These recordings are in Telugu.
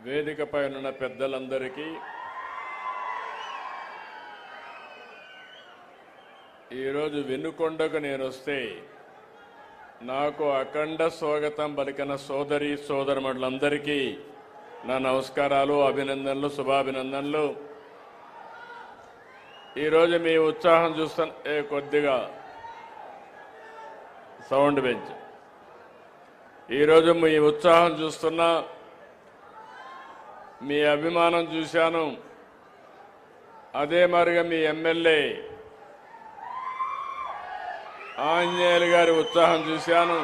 వేదికపై ఉన్న పెద్దలందరికీ ఈరోజు వెన్నుకొండకు నేను వస్తే నాకు అఖండ స్వాగతం పలికిన సోదరి సోదరులందరికీ నా నమస్కారాలు, అభినందనలు, శుభాభినందనలు. ఈరోజు మీ ఉత్సాహం చూస్తున్న కొద్దిగా సౌండ్ బెంచ్. ఈరోజు మీ ఉత్సాహం చూస్తున్నా, మీ అభిమానం చూశాను. అదే మరిగా మీ ఎమ్మెల్యే ఆంజనేయులు గారి ఉత్సాహం చూశాను.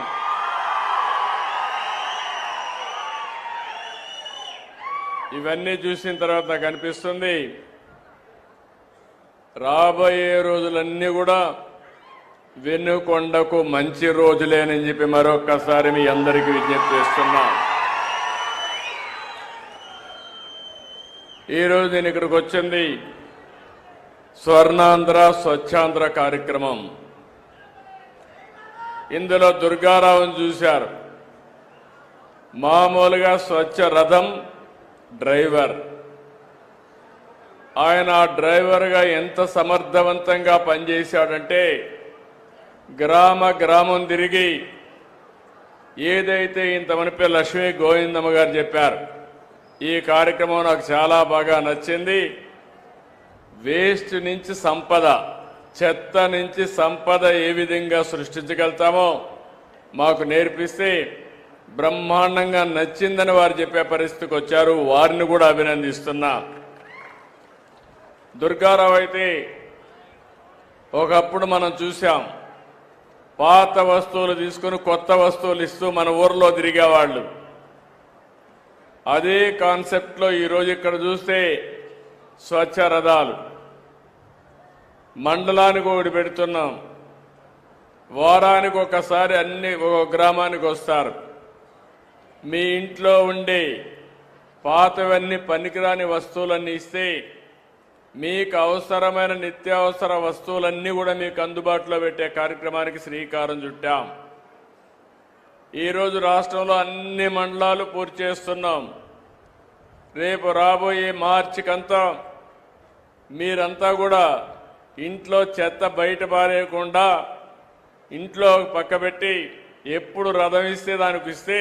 ఇవన్నీ చూసిన తర్వాత నాకు అనిపిస్తుంది రాబోయే రోజులన్నీ కూడా వెన్నుకొండకు మంచి రోజులేనని చెప్పి మరొక్కసారి మీ అందరికీ విజ్ఞప్తి చేస్తున్నా. ఈరోజు నేను ఇక్కడికి వచ్చింది స్వర్ణాంధ్ర స్వచ్ఛాంధ్ర కార్యక్రమం. ఇందులో దుర్గారావును చూశారు. మామూలుగా స్వచ్ఛ రథం డ్రైవర్. ఆయన డ్రైవర్గా ఎంత సమర్థవంతంగా పనిచేశాడంటే గ్రామం తిరిగి ఏదైతే ఇంతమనిపై లక్ష్మీ గోవిందమ్మ గారు చెప్పారు, ఈ కార్యక్రమం నాకు చాలా బాగా నచ్చింది. వేస్ట్ నుంచి సంపద, చెత్త నుంచి సంపద ఏ విధంగా సృష్టించగలుగుతామో మాకు నేర్పిస్తే బ్రహ్మాండంగా నచ్చిందని వారు చెప్పే పరిస్థితికి వచ్చారు. వారిని కూడా అభినందిస్తున్నా. దుర్గారావు అయితే ఒకప్పుడు మనం చూసాం, పాత వస్తువులు తీసుకుని కొత్త వస్తువులు ఇస్తూ మన ఊర్లో తిరిగేవాళ్ళు. అదే కాన్సెప్ట్లో ఈరోజు ఇక్కడ చూస్తే స్వచ్ఛ రథాలు మండలానికి ఒకటి పెడుతున్నాం. వారానికి ఒకసారి అన్ని ఒక గ్రామానికి వస్తారు. మీ ఇంట్లో ఉండే పాతవన్నీ పనికిరాని వస్తువులన్నీ ఇస్తే మీకు అవసరమైన నిత్యావసర వస్తువులన్నీ కూడా మీకు అందుబాటులో పెట్టే కార్యక్రమానికి శ్రీకారం చుట్టాం. ఈరోజు రాష్ట్రంలో అన్ని మండలాలు పూర్తి చేస్తున్నాం. రేపు రాబోయే మార్చికంతా మీరంతా కూడా ఇంట్లో చెత్త బయట పారేయకుండా ఇంట్లో పక్కబెట్టి ఎప్పుడు రథం ఇస్తే దానికి ఇస్తే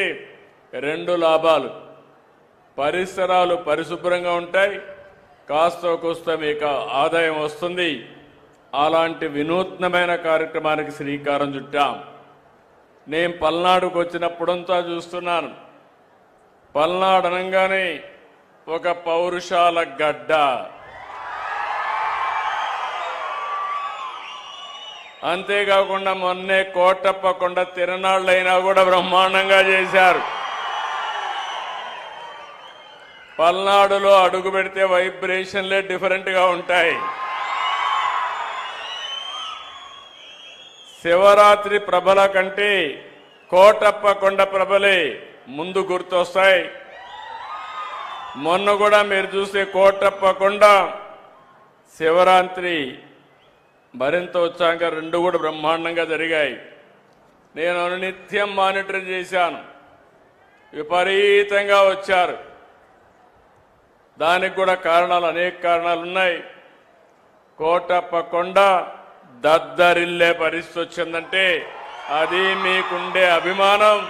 రెండు లాభాలు: పరిసరాలు పరిశుభ్రంగా ఉంటాయి, కాస్త కోస్త మీకు ఆదాయం వస్తుంది. అలాంటి వినూత్నమైన కార్యక్రమానికి శ్రీకారం చుట్టాం. నేను పల్నాడుకు వచ్చినప్పుడంతా చూస్తున్నాను. పల్నాడు అనగానే ఒక పౌరుషాల గడ్డ. అంతేకాకుండా మొన్నే కోటప్ప కొండ తిరునాళ్ళైనా కూడా బ్రహ్మాండంగా చేశారు. పల్నాడులో అడుగు పెడితే వైబ్రేషన్లే డిఫరెంట్గా ఉంటాయి. శివరాత్రి ప్రభల కంటే కోటప్ప కొండ ప్రభలే ముందు గుర్తొస్తాయి. మొన్న కూడా మీరు చూస్తే కోటప్ప కొండ శివరాత్రి మరింత ఉత్సాహంగా రెండు కూడా బ్రహ్మాండంగా జరిగాయి. నేను అనునిత్యం మానిటర్ చేశాను. విపరీతంగా వచ్చారు. దానికి కూడా కారణాలు, అనేక కారణాలు ఉన్నాయి. కోటప్ప కొండ దద్దరిల్లే పరిస్థితి వచ్చిందంటే అది మీకుండే అభిమానం.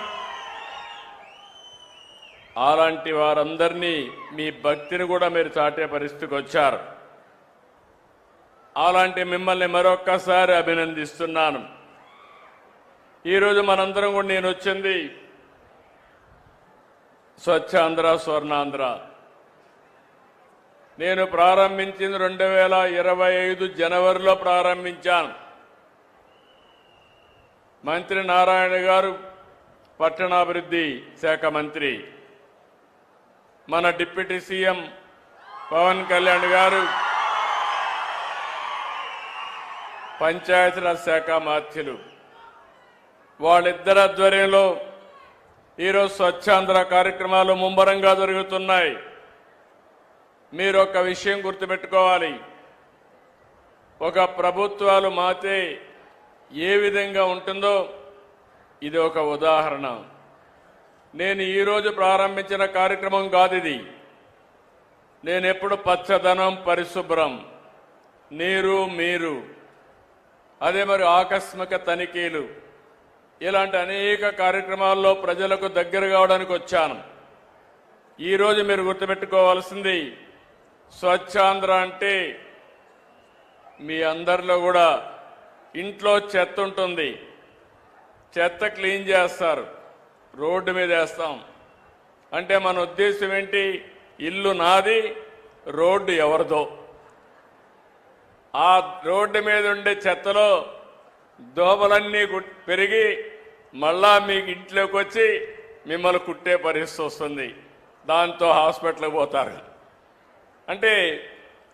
అలాంటి వారందరినీ మీ భక్తిని కూడా మీరు చాటే పరిస్థితికి వచ్చారు. అలాంటి మిమ్మల్ని మరొక్కసారి అభినందిస్తున్నాను. ఈరోజు మనందరం కూడా నేను వచ్చింది స్వచ్ఛాంధ్ర స్వర్ణాంధ్ర. నేను ప్రారంభించింది 2025 జనవరిలో ప్రారంభించాను. మంత్రి నారాయణ గారు పట్టణాభివృద్ధి శాఖ మంత్రి, మన డిప్యూటీ సీఎం పవన్ కళ్యాణ్ గారు పంచాయతీరాజ్ శాఖ మాత్యులు, వాళ్ళిద్దరి ఆధ్వర్యంలో ఈరోజు స్వచ్ఛాంధ్ర కార్యక్రమాలు ముమ్మరంగా జరుగుతున్నాయి. మీరు ఒక విషయం గుర్తుపెట్టుకోవాలి. ఒక ప్రభుత్వాలు మాతే ఏ విధంగా ఉంటుందో ఇది ఒక ఉదాహరణ. నేను ఈరోజు ప్రారంభించిన కార్యక్రమం కాదు ఇది. నేను ఎప్పుడు పచ్చదనం, పరిశుభ్రం, నీరు, మీరు, అదే మరి ఆకస్మిక తనిఖీలు, ఇలాంటి అనేక కార్యక్రమాల్లో ప్రజలకు దగ్గర కావడానికి వచ్చాను. ఈరోజు మీరు గుర్తుపెట్టుకోవాల్సింది, స్వచ్ఛాంధ్ర అంటే మీ అందరిలో కూడా ఇంట్లో చెత్త ఉంటుంది, చెత్త క్లీన్ చేస్తారు, రోడ్డు మీద వేస్తాం. అంటే మన ఉద్దేశం ఏంటి? ఇల్లు నాది, రోడ్డు ఎవరిదో. ఆ రోడ్డు మీద ఉండే చెత్తలో దోమలన్నీ పెరిగి మళ్ళా మీకు ఇంట్లోకి వచ్చి మిమ్మల్ని కుట్టే పరిస్థితి వస్తుంది. దాంతో హాస్పిటల్కి పోతారు. అంటే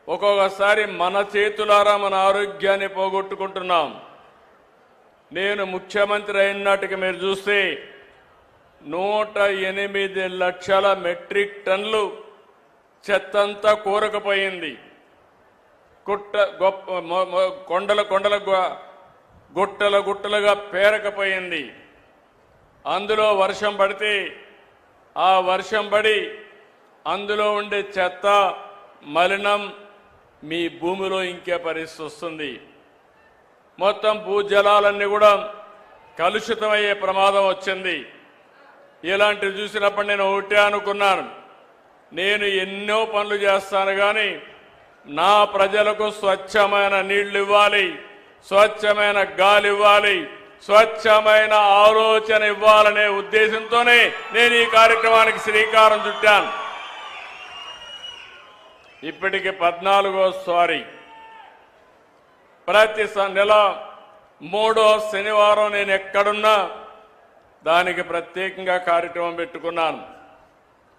ఒక్కొక్కసారి మన చేతులారా మన ఆరోగ్యాన్ని పోగొట్టుకుంటున్నాం. నేను ముఖ్యమంత్రి అయిన నాటికి మీరు చూస్తే 108 లక్షల మెట్రిక్ టన్నులు చెత్తంతా కూరకపోయింది. కొండల గుట్టల గుట్టలుగా పేరకపోయింది. అందులో వర్షం పడితే ఆ వర్షం పడి అందులో ఉండే చెత్త, మలినం మీ భూమిలో ఇంకే పరిస్థితి వస్తుంది. మొత్తం భూజలాలన్నీ కూడా కలుషితమయ్యే ప్రమాదం వచ్చింది. ఇలాంటివి చూసినప్పుడు నేను ఒకటే అనుకున్నాను, నేను ఎన్నో పనులు చేస్తాను కానీ నా ప్రజలకు స్వచ్ఛమైన నీళ్లు ఇవ్వాలి, స్వచ్ఛమైన గాలి ఇవ్వాలి, స్వచ్ఛమైన ఆలోచన ఇవ్వాలనే ఉద్దేశంతోనే నేను ఈ కార్యక్రమానికి శ్రీకారం చుట్టాను. ఇప్పటికి 14వ ప్రతి నెల 3వ శనివారం నేను ఎక్కడున్నా దానికి ప్రత్యేకంగా కార్యక్రమం పెట్టుకున్నాను.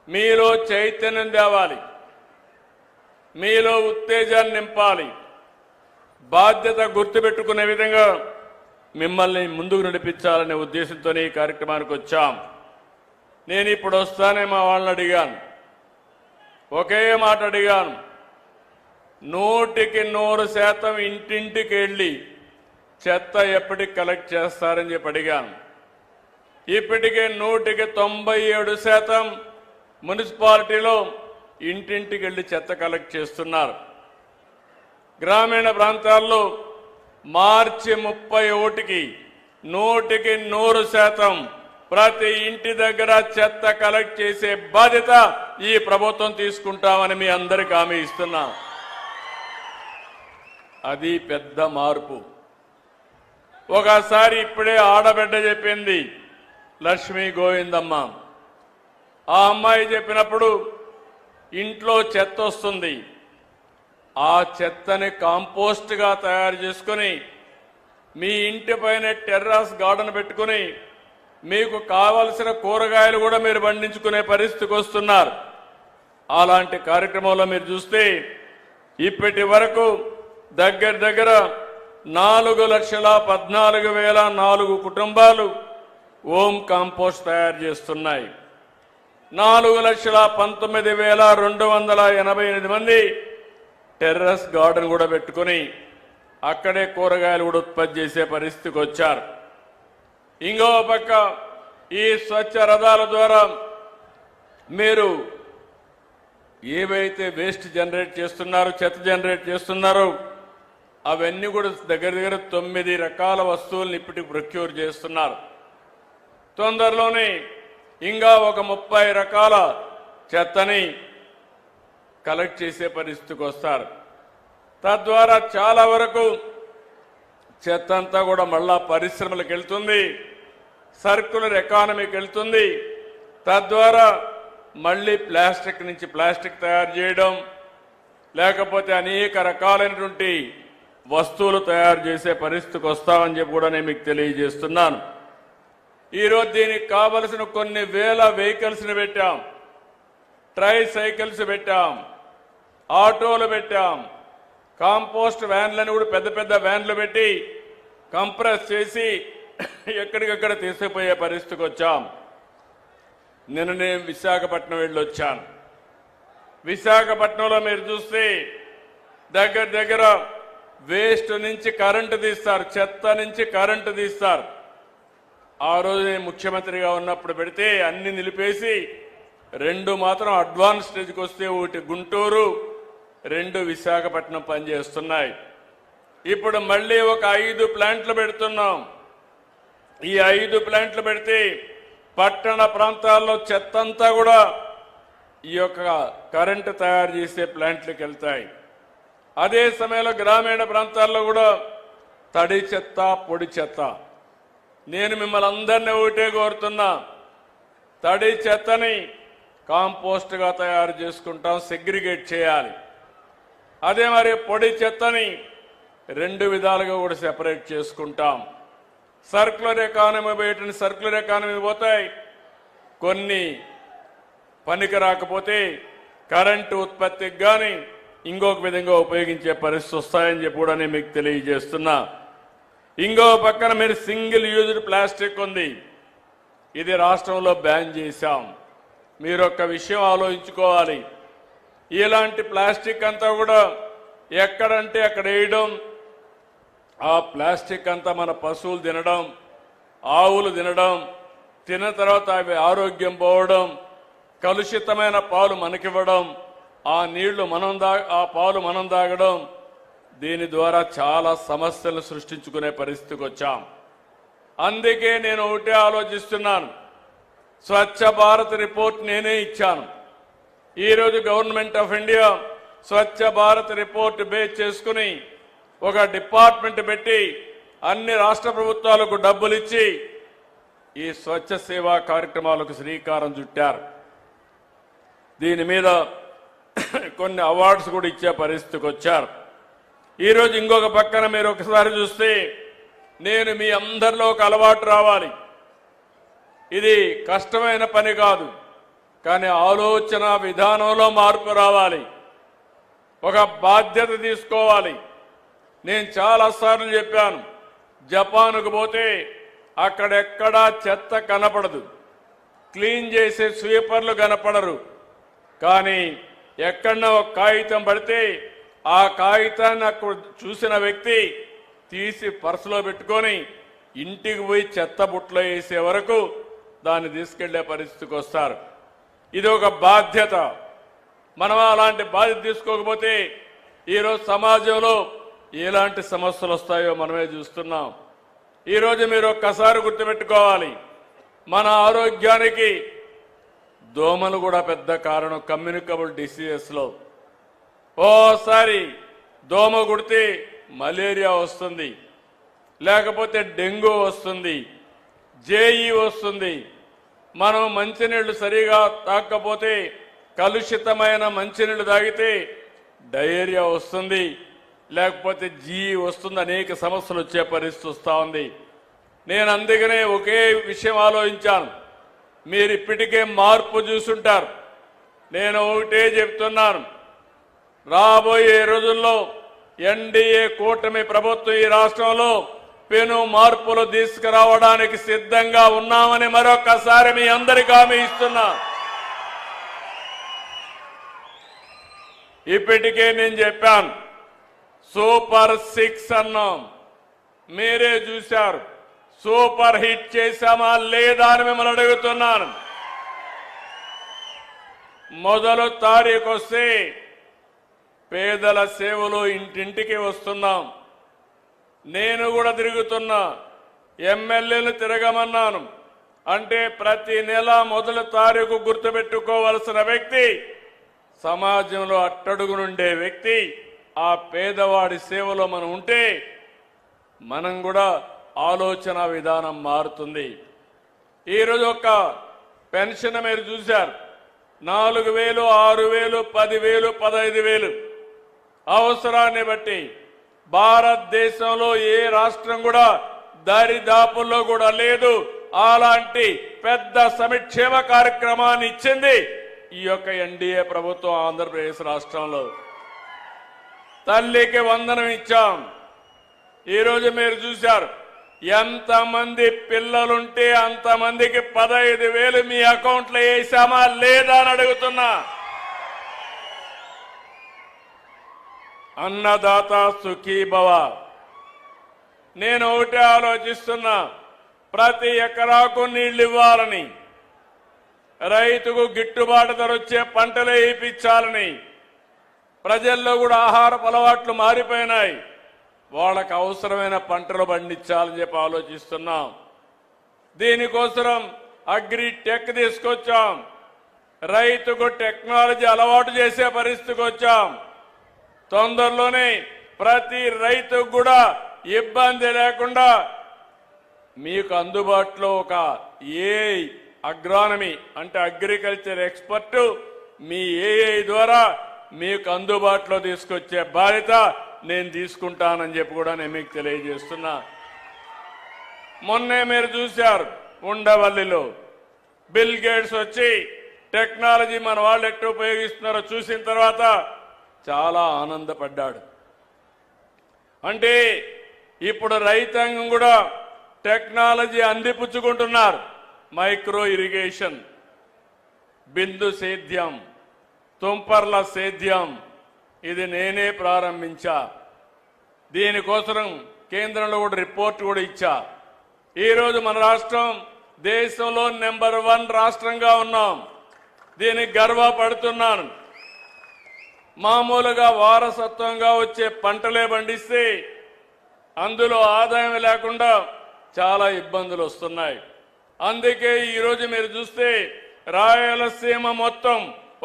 మీలో చైతన్యం తేవాలి, మీలో ఉత్తేజాన్ని నింపాలి, బాధ్యత గుర్తుపెట్టుకునే విధంగా మిమ్మల్ని ముందుకు నడిపించాలనే ఉద్దేశంతోనే ఈ కార్యక్రమానికి వచ్చాం. నేను ఇప్పుడు వస్తానే మా వాళ్ళని అడిగాను, ఒకే మాట అడిగాను, 100% ఇంటింటికి వెళ్ళి చెత్త ఎప్పటికి కలెక్ట్ చేస్తారని చెప్పి అడిగాను. ఇప్పటికే 97% మున్సిపాలిటీలో ఇంటింటికి వెళ్ళి చెత్త కలెక్ట్ చేస్తున్నారు. గ్రామీణ ప్రాంతాల్లో మార్చి 31కి 100% ప్రతి ఇంటి దగ్గర చెత్త కలెక్ట్ చేసే బాధ్యత ఈ ప్రభుత్వం తీసుకుంటామని మీ అందరికీ హామీ ఇస్తున్నాం. అది పెద్ద మార్పు. ఒకసారి ఇప్పుడే ఆడబిడ్డ చెప్పింది, లక్ష్మీ గోవిందమ్మ. ఆ అమ్మాయి చెప్పినప్పుడు ఇంట్లో చెత్త వస్తుంది, ఆ చెత్తని కాంపోస్ట్గా తయారు చేసుకుని మీ ఇంటి పైన టెర్రస్ గార్డెన్ పెట్టుకుని మీకు కావలసిన కూరగాయలు కూడా మీరు పండించుకునే పరిస్థితికి వస్తున్నారు. అలాంటి కార్యక్రమంలో మీరు చూస్తే ఇప్పటి వరకు దగ్గర 4,14,004 కుటుంబాలు హోమ్ కాంపోస్ట్ తయారు చేస్తున్నాయి. 4,19,288 మంది టెర్రస్ గార్డెన్ కూడా పెట్టుకుని అక్కడే కూరగాయలు కూడా ఉత్పత్తి చేసే పరిస్థితికి వచ్చారు. ఇంకో పక్క ఈ స్వచ్ఛ రథాల ద్వారా మీరు ఏవైతే వేస్ట్ జనరేట్ చేస్తున్నారో, చెత్త జనరేట్ చేస్తున్నారో, అవన్నీ కూడా దగ్గర 9 రకాల వస్తువులను ఇప్పటికి ప్రొక్యూర్ చేస్తున్నారు. తొందరలోనే ఇంకా ఒక 30 రకాల చెత్తని కలెక్ట్ చేసే పరిస్థితికి వస్తారు. తద్వారా చాలా వరకు చెత్త అంతా కూడా మళ్ళా పరిశ్రమలకు వెళ్తుంది, సర్క్యులర్ ఎకానమీకి వెళ్తుంది. తద్వారా మళ్ళీ ప్లాస్టిక్ నుంచి ప్లాస్టిక్ తయారు చేయడం, లేకపోతే అనేక రకాలైనటువంటి వస్తువులు తయారు చేసే పరిస్థితికి వస్తామని చెప్పి కూడా నేను మీకు తెలియజేస్తున్నాను. ఈరోజు దీనికి కావలసిన కొన్ని వేల వెహికల్స్ని పెట్టాం, ట్రై సైకిల్స్ పెట్టాం, ఆటోలు పెట్టాం, కాంపోస్ట్ వ్యాన్లను కూడా పెద్ద పెద్ద వ్యాన్లు పెట్టి కంప్రెస్ చేసి ఎక్కడికక్కడ తీసుకుపోయే పరిస్థితికి వచ్చాం. నిన్న నేను విశాఖపట్నం వెళ్ళొచ్చాను. విశాఖపట్నంలో మీరు చూస్తే దగ్గర వేస్ట్ నుంచి కరెంటు తీస్తారు, చెత్త నుంచి కరెంటు తీస్తారు. ఆ రోజు నేను ముఖ్యమంత్రిగా ఉన్నప్పుడు పెడితే అన్ని నిలిపేసి 2 మాత్రం అడ్వాన్స్ స్టేజ్కి వస్తే ఒకటి గుంటూరు, 2 విశాఖపట్నం పనిచేస్తున్నాయి. ఇప్పుడు మళ్ళీ ఒక 5 ప్లాంట్లు పెడుతున్నాం. ఈ 5 ప్లాంట్లు పెడితే పట్టణ ప్రాంతాల్లో చెత్తంతా కూడా ఈ యొక్క కరెంటు తయారు చేసే ప్లాంట్లకు వెళ్తాయి. అదే సమయంలో గ్రామీణ ప్రాంతాల్లో కూడా తడి చెత్త, పొడి చెత్త. నేను మిమ్మల్ని అందరినీ ఒకటే కోరుతున్నా, తడి చెత్తని కాంపోస్ట్గా తయారు చేసుకుంటాం, సెగ్రిగేట్ చేయాలి. అదే మరి పొడి చెత్తని 2 విధాలుగా కూడా సెపరేట్ చేసుకుంటాం. సర్క్యులర్ ఎకానమీ బయటని సర్క్యులర్ ఎకానమీ పోతాయి, కొన్ని పనికి రాకపోతే కరెంటు ఉత్పత్తికి కానీ ఇంకొక విధంగా ఉపయోగించే పరిస్థితి వస్తాయని చెప్పి కూడా నేను మీకు తెలియజేస్తున్నా. ఇంకో పక్కన మీరు సింగిల్ యూజ్డ్ ప్లాస్టిక్ ఉంది, ఇది రాష్ట్రంలో బ్యాన్ చేశాం. మీరు ఒక్క విషయం ఆలోచించుకోవాలి, ఇలాంటి ప్లాస్టిక్ అంతా కూడా ఎక్కడంటే అక్కడ వేయడం, ఆ ప్లాస్టిక్ అంతా మన పశువులు తినడం, ఆవులు తినడం, తిన్న తర్వాత అవి ఆరోగ్యం పోవడం, కలుషితమైన పాలు మనకివ్వడం, ఆ నీళ్లు ఆ పాలు మనం తాగడం, దీని ద్వారా చాలా సమస్యలు సృష్టించుకునే పరిస్థితికి వచ్చాం. అందుకే నేను ఒకటే ఆలోచిస్తున్నాను, స్వచ్ఛ భారత్ రిపోర్ట్ నేనే ఇచ్చాను. ఈరోజు government of India Swachh Bharat report base చేసుకుని ఒక డిపార్ట్మెంట్ పెట్టి అన్ని రాష్ట్ర ప్రభుత్వాలకు డబ్బులు ఇచ్చి ఈ స్వచ్ఛ సేవా కార్యక్రమాలకు శ్రీకారం చుట్టారు. దీని మీద కొన్ని అవార్డ్స్ కూడా ఇచ్చే పరిస్థితికి వచ్చారు. ఈరోజు ఇంకొక పక్కన మీరు ఒకసారి చూస్తే, నేను మీ అందరిలో ఒక అలవాటు రావాలి. ఇది కష్టమైన పని కాదు, కానీ ఆలోచన విధానంలో మార్పు రావాలి, ఒక బాధ్యత తీసుకోవాలి. నేను చాలాసార్లు చెప్పాను, జపాన్కు పోతే అక్కడెక్కడా చెత్త కనపడదు, క్లీన్ చేసే స్వీపర్లు కనపడరు. కానీ ఎక్కడన్నా ఒక కాగితం పడితే ఆ కాగితాన్ని అక్కడ చూసిన వ్యక్తి తీసి పర్సులో పెట్టుకొని ఇంటికి పోయి చెత్త బుట్టలో వేసే వరకు దాన్ని తీసుకెళ్లే పరిస్థితికి వస్తారు. ఇది ఒక బాధ్యత. మనం అలాంటి బాధ్యత తీసుకోకపోతే ఈరోజు సమాజంలో ఎలాంటి సమస్యలు వస్తాయో మనమే చూస్తున్నాం. ఈరోజు మీరు ఒక్కసారి గుర్తుపెట్టుకోవాలి, మన ఆరోగ్యానికి దోమలు కూడా పెద్ద కారణం. కమ్యూనికబుల్ డిసీజెస్లో ఓసారి దోమ కుడితే మలేరియా వస్తుంది, లేకపోతే డెంగ్యూ వస్తుంది, జేఈ వస్తుంది. మనం మంచినీళ్లు సరిగా తాగకపోతే, కలుషితమైన మంచినీళ్లు తాగితే డయేరియా వస్తుంది, లేకపోతే జీఈ వస్తుంది. అనేక సమస్యలు వచ్చే పరిస్థితి వస్తూ ఉంది. నేను అందుకనే ఒకే విషయం ఆలోచించాను. మీరు ఇప్పటికే మార్పు చూసుంటారు. నేను ఒకటే చెప్తున్నాను, రాబోయే రోజుల్లో ఎన్డీఏ కూటమి ప్రభుత్వం ఈ రాష్ట్రంలో పెను మార్పులు తీసుకురావడానికి సిద్ధంగా ఉన్నామని మరొకసారి మీ అందరికీ హామీ ఇస్తున్నా. ఇప్పటికే నేను చెప్పాను, సూపర్ 6 అన్నాం, మీరే చూశారు. సూపర్ హిట్ చేశామా లేదా అని మిమ్మల్ని అడుగుతున్నాను. మొదలు తారీఖు వస్తే పేదల సేవలు ఇంటింటికి వస్తున్నాం. నేను కూడా తిరుగుతున్నా, ఎమ్మెల్యేలు తిరగమన్నాను. అంటే ప్రతి నెల మొదటి తారీఖు గుర్తుపెట్టుకోవాల్సిన వ్యక్తి, సమాజంలో అట్టడుగునుండే వ్యక్తి, ఆ పేదవాడి సేవలో మనం ఉంటే మనం కూడా ఆలోచన విధానం మారుతుంది. ఈరోజు ఒక పెన్షన్ మీరు చూశారు, 4,000, 6,000, 10,000, 15,000 అవసరాన్ని బట్టి భారతదేశంలో ఏ రాష్ట్రం కూడా దరిదాపుల్లో కూడా లేదు. అలాంటి పెద్ద సంక్షేమ కార్యక్రమాన్ని ఇచ్చింది ఈ యొక్క ఎన్డీఏ ప్రభుత్వం ఆంధ్రప్రదేశ్ రాష్ట్రంలో. తల్లికి వందనం ఇచ్చాం. ఈరోజు మీరు చూశారు, ఎంతమంది పిల్లలుంటే అంతమందికి 15,000 మీ అకౌంట్లో వేసామా లేదా అని అడుగుతున్నా. అన్నదాత సుఖీభవ. నేను ఒకటే ఆలోచిస్తున్నా, ప్రతి ఎకరాకు నీళ్లు ఇవ్వాలని. రైతుకు గిట్టుబాటు ధర వచ్చే పంటలే వేయించాలని, ప్రజల్లో కూడా ఆహారపు అలవాట్లు మారిపోయినాయి, వాళ్ళకు అవసరమైన పంటలు పండించాలని చెప్పి ఆలోచిస్తున్నాం. దీనికోసం అగ్రి టెక్ తీసుకొచ్చాం. రైతుకు టెక్నాలజీ అలవాటు చేసే పరిస్థితికి వచ్చాం. తొందరలోనే ప్రతి రైతుకు కూడా ఇబ్బంది లేకుండా మీకు అందుబాటులో ఒక ఏఐ అగ్రానమీ అంటే అగ్రికల్చర్ ఎక్స్పర్ట్ మీ ఏఐ ద్వారా మీకు అందుబాటులో తీసుకొచ్చే బాధ్యత నేను తీసుకుంటానని చెప్పి కూడా నేను మీకు తెలియజేస్తున్నా. మొన్నే మీరు చూశారు ఉండవల్లిలో బిల్ గేట్స్ వచ్చి టెక్నాలజీ మన వాళ్ళు ఎట్లా ఉపయోగిస్తున్నారో చూసిన తర్వాత చాలా ఆనందపడ్డాడు. అంటే ఇప్పుడు రైతాంగం కూడా టెక్నాలజీ అందిపుచ్చుకుంటున్నారు. మైక్రో ఇరిగేషన్, బిందు సేద్యం, తుంపర్ల సేద్యం ఇది నేనే ప్రారంభించా. దీనికోసం కేంద్రంలో కూడా రిపోర్ట్ కూడా ఇచ్చా. ఈరోజు మన రాష్ట్రం దేశంలో నెంబర్ 1 రాష్ట్రంగా ఉన్నాం. దీనికి గర్వపడుతున్నాను. మామూలుగా వారసత్వంగా వచ్చే పంటలే పండిస్తే అందులో ఆదాయం లేకుండా చాలా ఇబ్బందులు వస్తున్నాయి. అందుకే ఈరోజు మీరు చూస్తే రాయలసీమ మొత్తం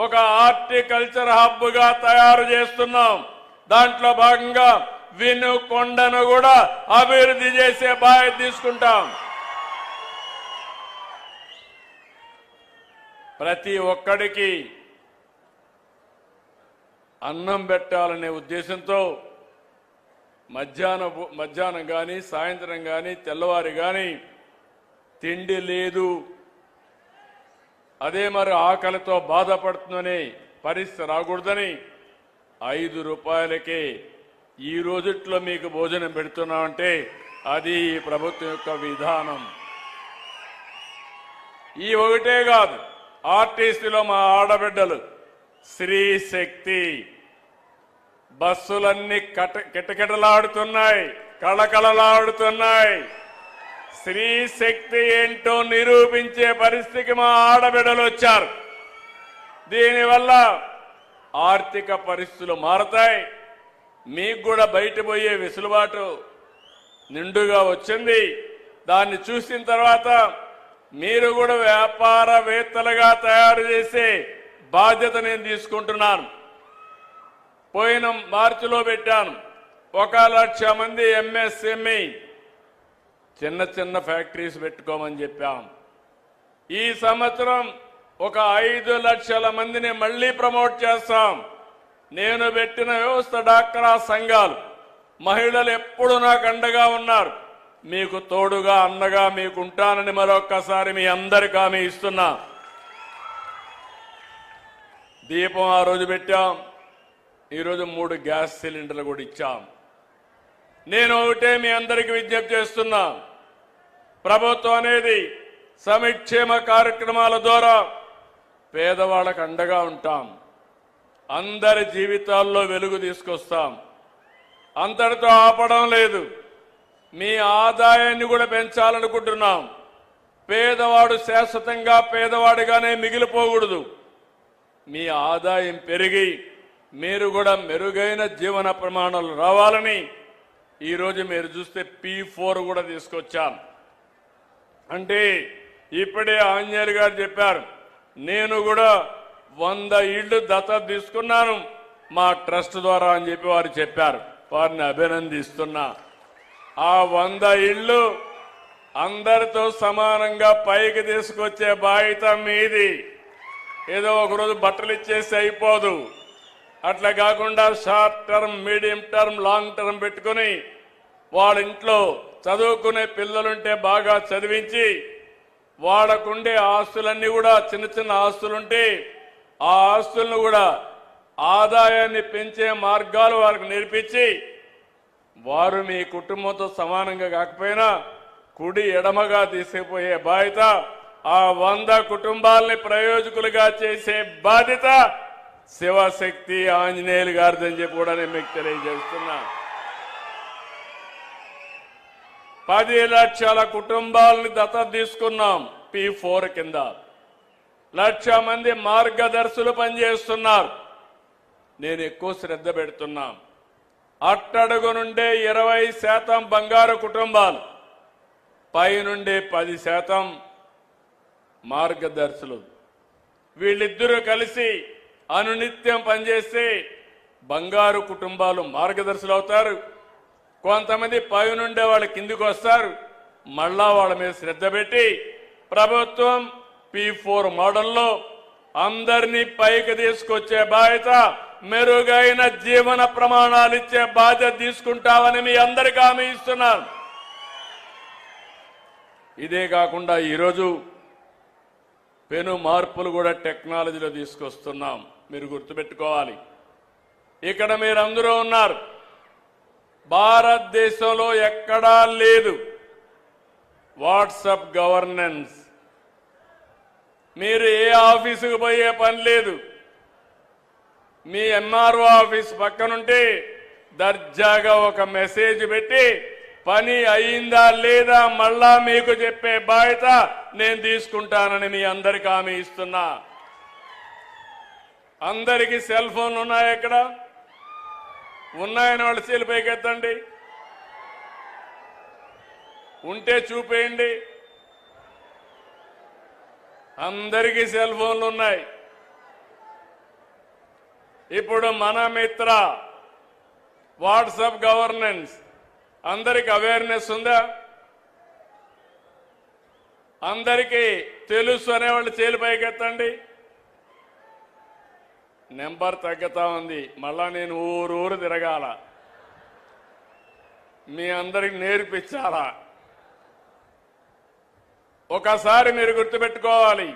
ఒక హార్టికల్చర్ హబ్ గా తయారు చేస్తున్నాం. దాంట్లో భాగంగా వినుకొండను కూడా అభివృద్ధి చేసే బాధ్యత తీసుకుంటాం. ప్రతి ఒక్కడికి అన్నం పెట్టాలనే ఉద్దేశంతో మధ్యాహ్నం కానీ సాయంత్రం కానీ తెల్లవారి కానీ తిండి లేదు, అదే మరి ఆకలితో బాధపడుతుందనే పరిస్థితి రాకూడదని 5 రూపాయలకే ఈ రోజుట్లో మీకు భోజనం పెడుతున్నామంటే అది ఈ ప్రభుత్వం యొక్క విధానం. ఈ ఒకటే కాదు, ఆర్టీసీలో మా ఆడబిడ్డలు శ్రీ శక్తి బస్సులన్నీ కిటకిటలాడుతున్నాయి, కళకళలాడుతున్నాయి. శ్రీ శక్తి ఏంటో నిరూపించే పరిస్థితికి మా ఆడబిడ్డలు వచ్చారు. దీనివల్ల ఆర్థిక పరిస్థితులు మారతాయి. మీకు కూడా బయట పోయే వెసులుబాటు నిండుగా వచ్చింది. దాన్ని చూసిన తర్వాత మీరు కూడా వ్యాపారవేత్తలుగా తయారు చేసే బాధ్యత నేను తీసుకుంటున్నాను. పోయిన మార్చిలో పెట్టాను 1,00,000 మంది ఎంఎస్ఎంఈ చిన్న చిన్న ఫ్యాక్టరీస్ పెట్టుకోమని చెప్పాం. ఈ సంవత్సరం ఒక 5 లక్షల మందిని మళ్లీ ప్రమోట్ చేస్తాం. నేను పెట్టిన వ్యవస్థ డాక్రా సంఘాలు మహిళలు ఎప్పుడు నాకు అండగా ఉన్నారు. మీకు తోడుగా అండగా మీకు ఉంటానని మరొక్కసారి మీ అందరికీ హామీ ఇస్తున్నా. దీపం ఆ రోజు పెట్టాం. ఈరోజు 3 గ్యాస్ సిలిండర్లు కూడా ఇచ్చాం. నేను ఒకటే మీ అందరికీ విజ్ఞప్తి చేస్తున్నా, ప్రభుత్వం అనేది సంక్షేమ కార్యక్రమాల ద్వారా పేదవాళ్ళకు అండగా ఉంటాం. అందరి జీవితాల్లో వెలుగు తీసుకొస్తాం. అంతటితో ఆపడం లేదు, మీ ఆదాయాన్ని కూడా పెంచాలనుకుంటున్నాం. పేదవాడు శాశ్వతంగా పేదవాడిగానే మిగిలిపోకూడదు. మీ ఆదాయం పెరిగి మీరు కూడా మెరుగైన జీవన ప్రమాణాలు రావాలని ఈరోజు మీరు చూస్తే P4 కూడా తీసుకొచ్చాం. అంటే ఇప్పుడే ఆంజనేయులు గారు చెప్పారు, నేను కూడా 100 ఇళ్లు దత్తత తీసుకున్నాను మా ట్రస్ట్ ద్వారా అని చెప్పి వారు చెప్పారు. వారిని అభినందిస్తున్నా. ఆ 100 ఇళ్లు అందరితో సమానంగా పైకి తీసుకొచ్చే బాధ్యత మీది. ఏదో ఒకరోజు బట్టలు ఇచ్చేసి అయిపోదు. అట్లా కాకుండా short term, medium term, long term పెట్టుకుని వాళ్ళ ఇంట్లో చదువుకునే పిల్లలుంటే బాగా చదివించి వాళ్ళకుండే ఆస్తులన్నీ కూడా చిన్న చిన్న ఆస్తులుంటే ఆ ఆస్తులను కూడా ఆదాయాన్ని పెంచే మార్గాలు వారికి నేర్పించి వారు మీ కుటుంబంతో సమానంగా కాకపోయినా కుడి ఎడమగా తీసుకుపోయే బాధ్యత, ఆ 100 కుటుంబాలని ప్రయోజకులుగా చేసే బాధ్యత శివశక్తి ఆంజనేయులు గారిదని చెప్పి కూడా నేను మీకు తెలియజేస్తున్నా. 10 లక్షల కుటుంబాలని దత్తత తీసుకున్నాం P4 కింద. 1,00,000 మంది మార్గదర్శులు పనిచేస్తున్నారు. నేను ఎక్కువ శ్రద్ధ పెడుతున్నా. అట్టడుగు నుండే 20% బంగారు కుటుంబాలు, పైనుండే 10% మార్గదర్శులు. వీళ్ళిద్దరూ కలిసి అనునిత్యం పనిచేస్తే బంగారు కుటుంబాలు మార్గదర్శులు అవుతారు. కొంతమంది పైనుండే వాళ్ళ కిందికి వస్తారు. మళ్ళా వాళ్ళ మీద శ్రద్ధ పెట్టి ప్రభుత్వం P4 మోడల్లో అందరినీ పైకి తీసుకొచ్చే బాధ్యత, మెరుగైన జీవన ప్రమాణాలు ఇచ్చే బాధ్యత తీసుకుంటామని మీ అందరికీ హామీ ఇస్తున్నాను. ఇదే కాకుండా ఈరోజు పెను మార్పులు కూడా టెక్నాలజీలో తీసుకొస్తున్నాం. మీరు గుర్తుపెట్టుకోవాలి. ఇక్కడ మీరందరూ ఉన్నారు. భారతదేశంలో ఎక్కడా లేదు వాట్సాప్ గవర్నెన్స్. మీరు ఏ ఆఫీసుకు పోయే పని లేదు. మీ ఎంఆర్ఓ ఆఫీస్ పక్కనుంటే దర్జాగా ఒక మెసేజ్ పెట్టి పని అయిందా లేదా మళ్ళా మీకు చెప్పే బాధ్యత నేను తీసుకుంటానని మీ అందరికీ హామీ ఇస్తున్నా. అందరికీ సెల్ ఫోన్లు ఉన్నాయి. ఎక్కడ ఉన్నాయని వాళ్ళు చేతులు పైకెత్తండి. ఉంటే చూపేయండి. అందరికీ సెల్ ఫోన్లు ఉన్నాయి. ఇప్పుడు మన మిత్ర వాట్సాప్ గవర్నెన్స్ అందరికి అవేర్నెస్ ఉందా? అందరికీ తెలుసు అనేవాళ్ళు చేలు పైకెత్తండి. నెంబర్ తగ్గుతా ఉంది. మళ్ళా నేను ఊరు తిరగాల, మీ అందరికి నేర్పించాలా. ఒకసారి మీరు గుర్తుపెట్టుకోవాలి,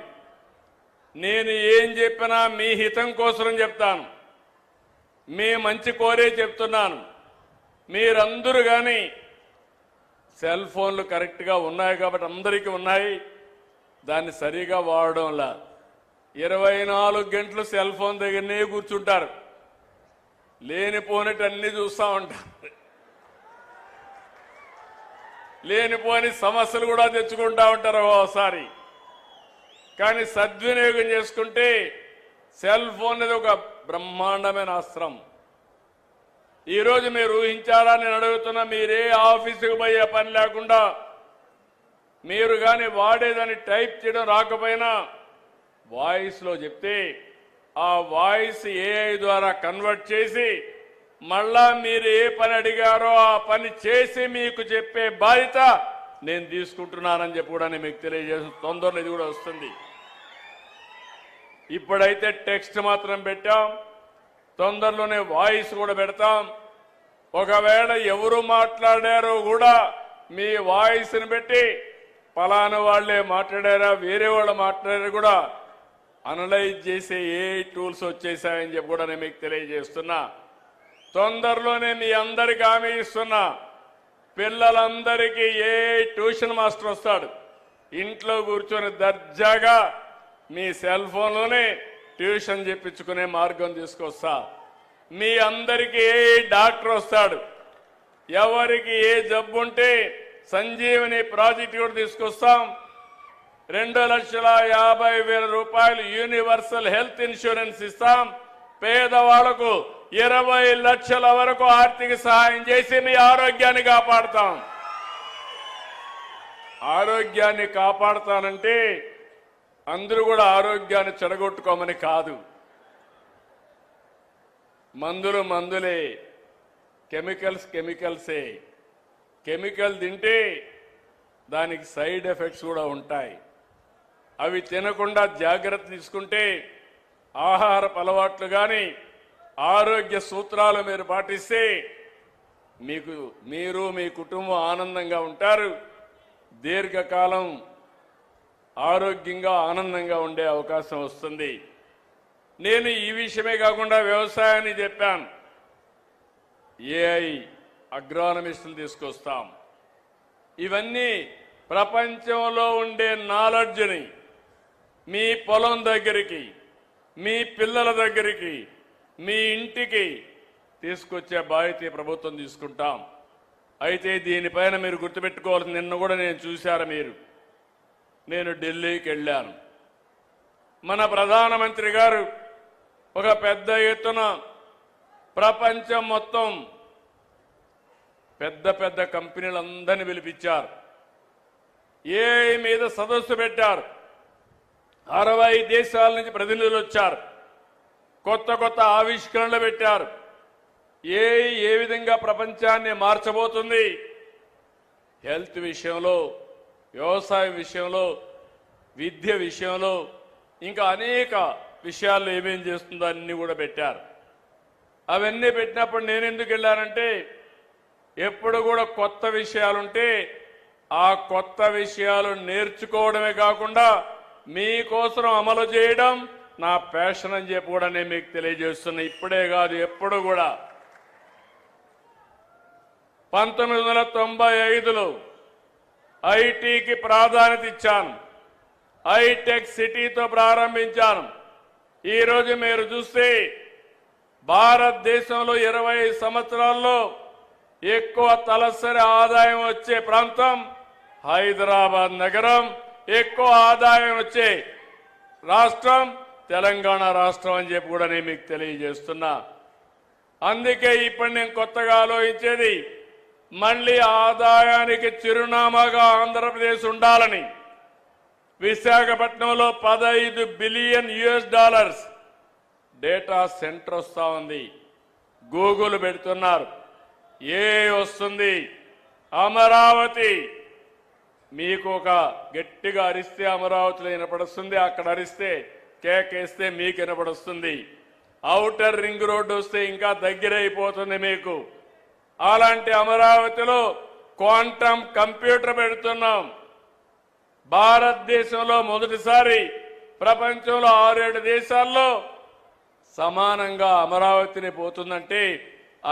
నేను ఏం చెప్పినా మీ హితం కోసం చెప్తాను, మీ మంచి కోరే చెప్తున్నాను. మీరందరూ కానీ సెల్ ఫోన్లు కరెక్ట్గా ఉన్నాయి కాబట్టి అందరికీ ఉన్నాయి, దాన్ని సరిగా వాడడంలా 24 గంటలు సెల్ ఫోన్ దగ్గరనే కూర్చుంటారు. లేనిపోనిటి అన్ని చూస్తూ ఉంటారు. లేనిపోని సమస్యలు కూడా తెచ్చుకుంటా ఉంటారు ఒకసారి. కానీ సద్వినియోగం చేసుకుంటే సెల్ ఫోన్ అనేది ఒక బ్రహ్మాండమైన అస్త్రం. ఈరోజు మీరు ఊహించారా? నేను అడుగుతున్నా, మీరే ఆఫీసుకు పోయే పని లేకుండా మీరు కానీ వాడేదాన్ని టైప్ చేయడం రాకపోయినా వాయిస్లో చెప్తే ఆ వాయిస్ ఏఐ ద్వారా కన్వర్ట్ చేసి మళ్ళా మీరు ఏ పని అడిగారో ఆ పని చేసి మీకు చెప్పే బాధ్యత నేను తీసుకుంటున్నానని చెప్పి కూడా నేను మీకు తెలియజేసిన తొందరలో ఇది కూడా వస్తుంది. ఇప్పుడైతే టెక్స్ట్ మాత్రం పెట్టాం, తొందరలోనే వాయిస్ కూడా పెడతాం. ఒకవేళ ఎవరు మాట్లాడారో కూడా మీ వాయిస్ని పెట్టి పలానా వాళ్లే మాట్లాడారా వేరే వాళ్ళు మాట్లాడారా కూడా అనలైజ్ చేసే ఏ టూల్స్ వచ్చేసాయని చెప్పి కూడా నేను మీకు తెలియజేస్తున్నా. తొందరలోనే మీ అందరికీ హామీ ఇస్తున్నా, పిల్లలందరికీ ఏ ట్యూషన్ మాస్టర్ వస్తాడు. ఇంట్లో కూర్చొని దర్జాగా మీ సెల్ ఫోన్లోనే ట్యూషన్ చెప్పించుకునే మార్గం తీసుకొస్తా. మీ అందరికీ ఏ డాక్టర్ వస్తాడు. ఎవరికి ఏ జబ్బు ఉంటే సంజీవని ప్రాజెక్ట్ కూడా తీసుకొస్తాం. 2,50,000 రూపాయలు యూనివర్సల్ హెల్త్ ఇన్సూరెన్స్ ఇస్తాం. పేదవాళ్లకు 20 లక్షల వరకు ఆర్థిక సహాయం చేసి మీ ఆరోగ్యాన్ని కాపాడుతాం. ఆరోగ్యాన్ని కాపాడుతానంటే అందరూ కూడా ఆరోగ్యాన్ని చెడగొట్టుకోమని కాదు. మందులు మందులే, కెమికల్సే. కెమికల్ తింటే దానికి సైడ్ ఎఫెక్ట్స్ కూడా ఉంటాయి. అవి తినకుండా జాగ్రత్త తీసుకుంటే ఆహారపు అలవాట్లు కానీ ఆరోగ్య సూత్రాలు మీరు పాటిస్తే మీరు మీ కుటుంబం ఆనందంగా ఉంటారు. దీర్ఘకాలం ఆరోగ్యంగా ఆనందంగా ఉండే అవకాశం వస్తుంది. నేను ఈ విషయమే కాకుండా వ్యవసాయాన్ని చెప్పాను. ఏఐ అగ్రానమిస్టులు తీసుకొస్తాం. ఇవన్నీ ప్రపంచంలో ఉండే నాలెడ్జ్ని మీ పొలం దగ్గరికి, మీ పిల్లల దగ్గరికి, మీ ఇంటికి తీసుకొచ్చే బాధ్యత ప్రభుత్వం తీసుకుంటాం. అయితే దీనిపైన మీరు గుర్తుపెట్టుకోవాల్సింది, నిన్న కూడా నేను చూశారు మీరు, నేను ఢిల్లీకి వెళ్ళాను. మన ప్రధానమంత్రి గారు ఒక పెద్ద ఎత్తున ప్రపంచం మొత్తం పెద్ద పెద్ద కంపెనీలందరినీ పిలిపించారు. ఏఐ మీద సదస్సు పెట్టారు. 60 దేశాల నుంచి ప్రతినిధులు వచ్చారు. కొత్త కొత్త ఆవిష్కరణలు పెట్టారు. ఏఐ ఏ విధంగా ప్రపంచాన్ని మార్చబోతుంది, హెల్త్ విషయంలో, వ్యవసాయం విషయంలో, విద్య విషయంలో, ఇంకా అనేక విషయాల్లో ఏమేం చేస్తుందో అన్ని కూడా పెట్టారు. అవన్నీ పెట్టినప్పుడు నేను ఎందుకు వెళ్ళానంటే, ఎప్పుడు కూడా కొత్త విషయాలుంటే ఆ కొత్త విషయాలు నేర్చుకోవడమే కాకుండా మీకోసం అమలు చేయడం నా ప్యాషన్ అని చెప్పి కూడా నేను మీకు తెలియజేస్తున్నా. ఇప్పుడే కాదు, ఎప్పుడు కూడా. 1995లో ఐటీకి ప్రాధాన్యత ఇచ్చాను. హైటెక్ సిటీతో ప్రారంభించాను. ఈరోజు మీరు చూస్తే భారతదేశంలో 20 సంవత్సరాల్లో ఎక్కువ తలసరి ఆదాయం వచ్చే ప్రాంతం హైదరాబాద్ నగరం, ఎక్కువ ఆదాయం వచ్చే రాష్ట్రం తెలంగాణ రాష్ట్రం అని చెప్పి కూడా నేను మీకు తెలియజేస్తున్నా. అందుకే ఇప్పుడు నేను కొత్తగా ఆలోచించేది, మళ్ళీ ఆదాయానికి చిరునామాగా ఆంధ్రప్రదేశ్ ఉండాలని విశాఖపట్నంలో $15 బిలియన్ డేటా సెంటర్ వస్తా ఉంది. గూగుల్ పెడుతున్నారు, ఏ వస్తుంది. అమరావతి మీకు ఒక గట్టిగా అరిస్తే అమరావతిలో వినపడుస్తుంది, అక్కడ అరిస్తే కేకేస్తే మీకు వినపడుస్తుంది. ఔటర్ రింగ్ రోడ్డు వస్తే ఇంకా దగ్గరైపోతుంది మీకు. అలాంటి అమరావతిలో క్వాంటమ్ కంప్యూటర్ పెడుతున్నాం. భారతదేశంలో మొదటిసారి ప్రపంచంలో 6-7 దేశాల్లో సమానంగా అమరావతిని పోతుందంటే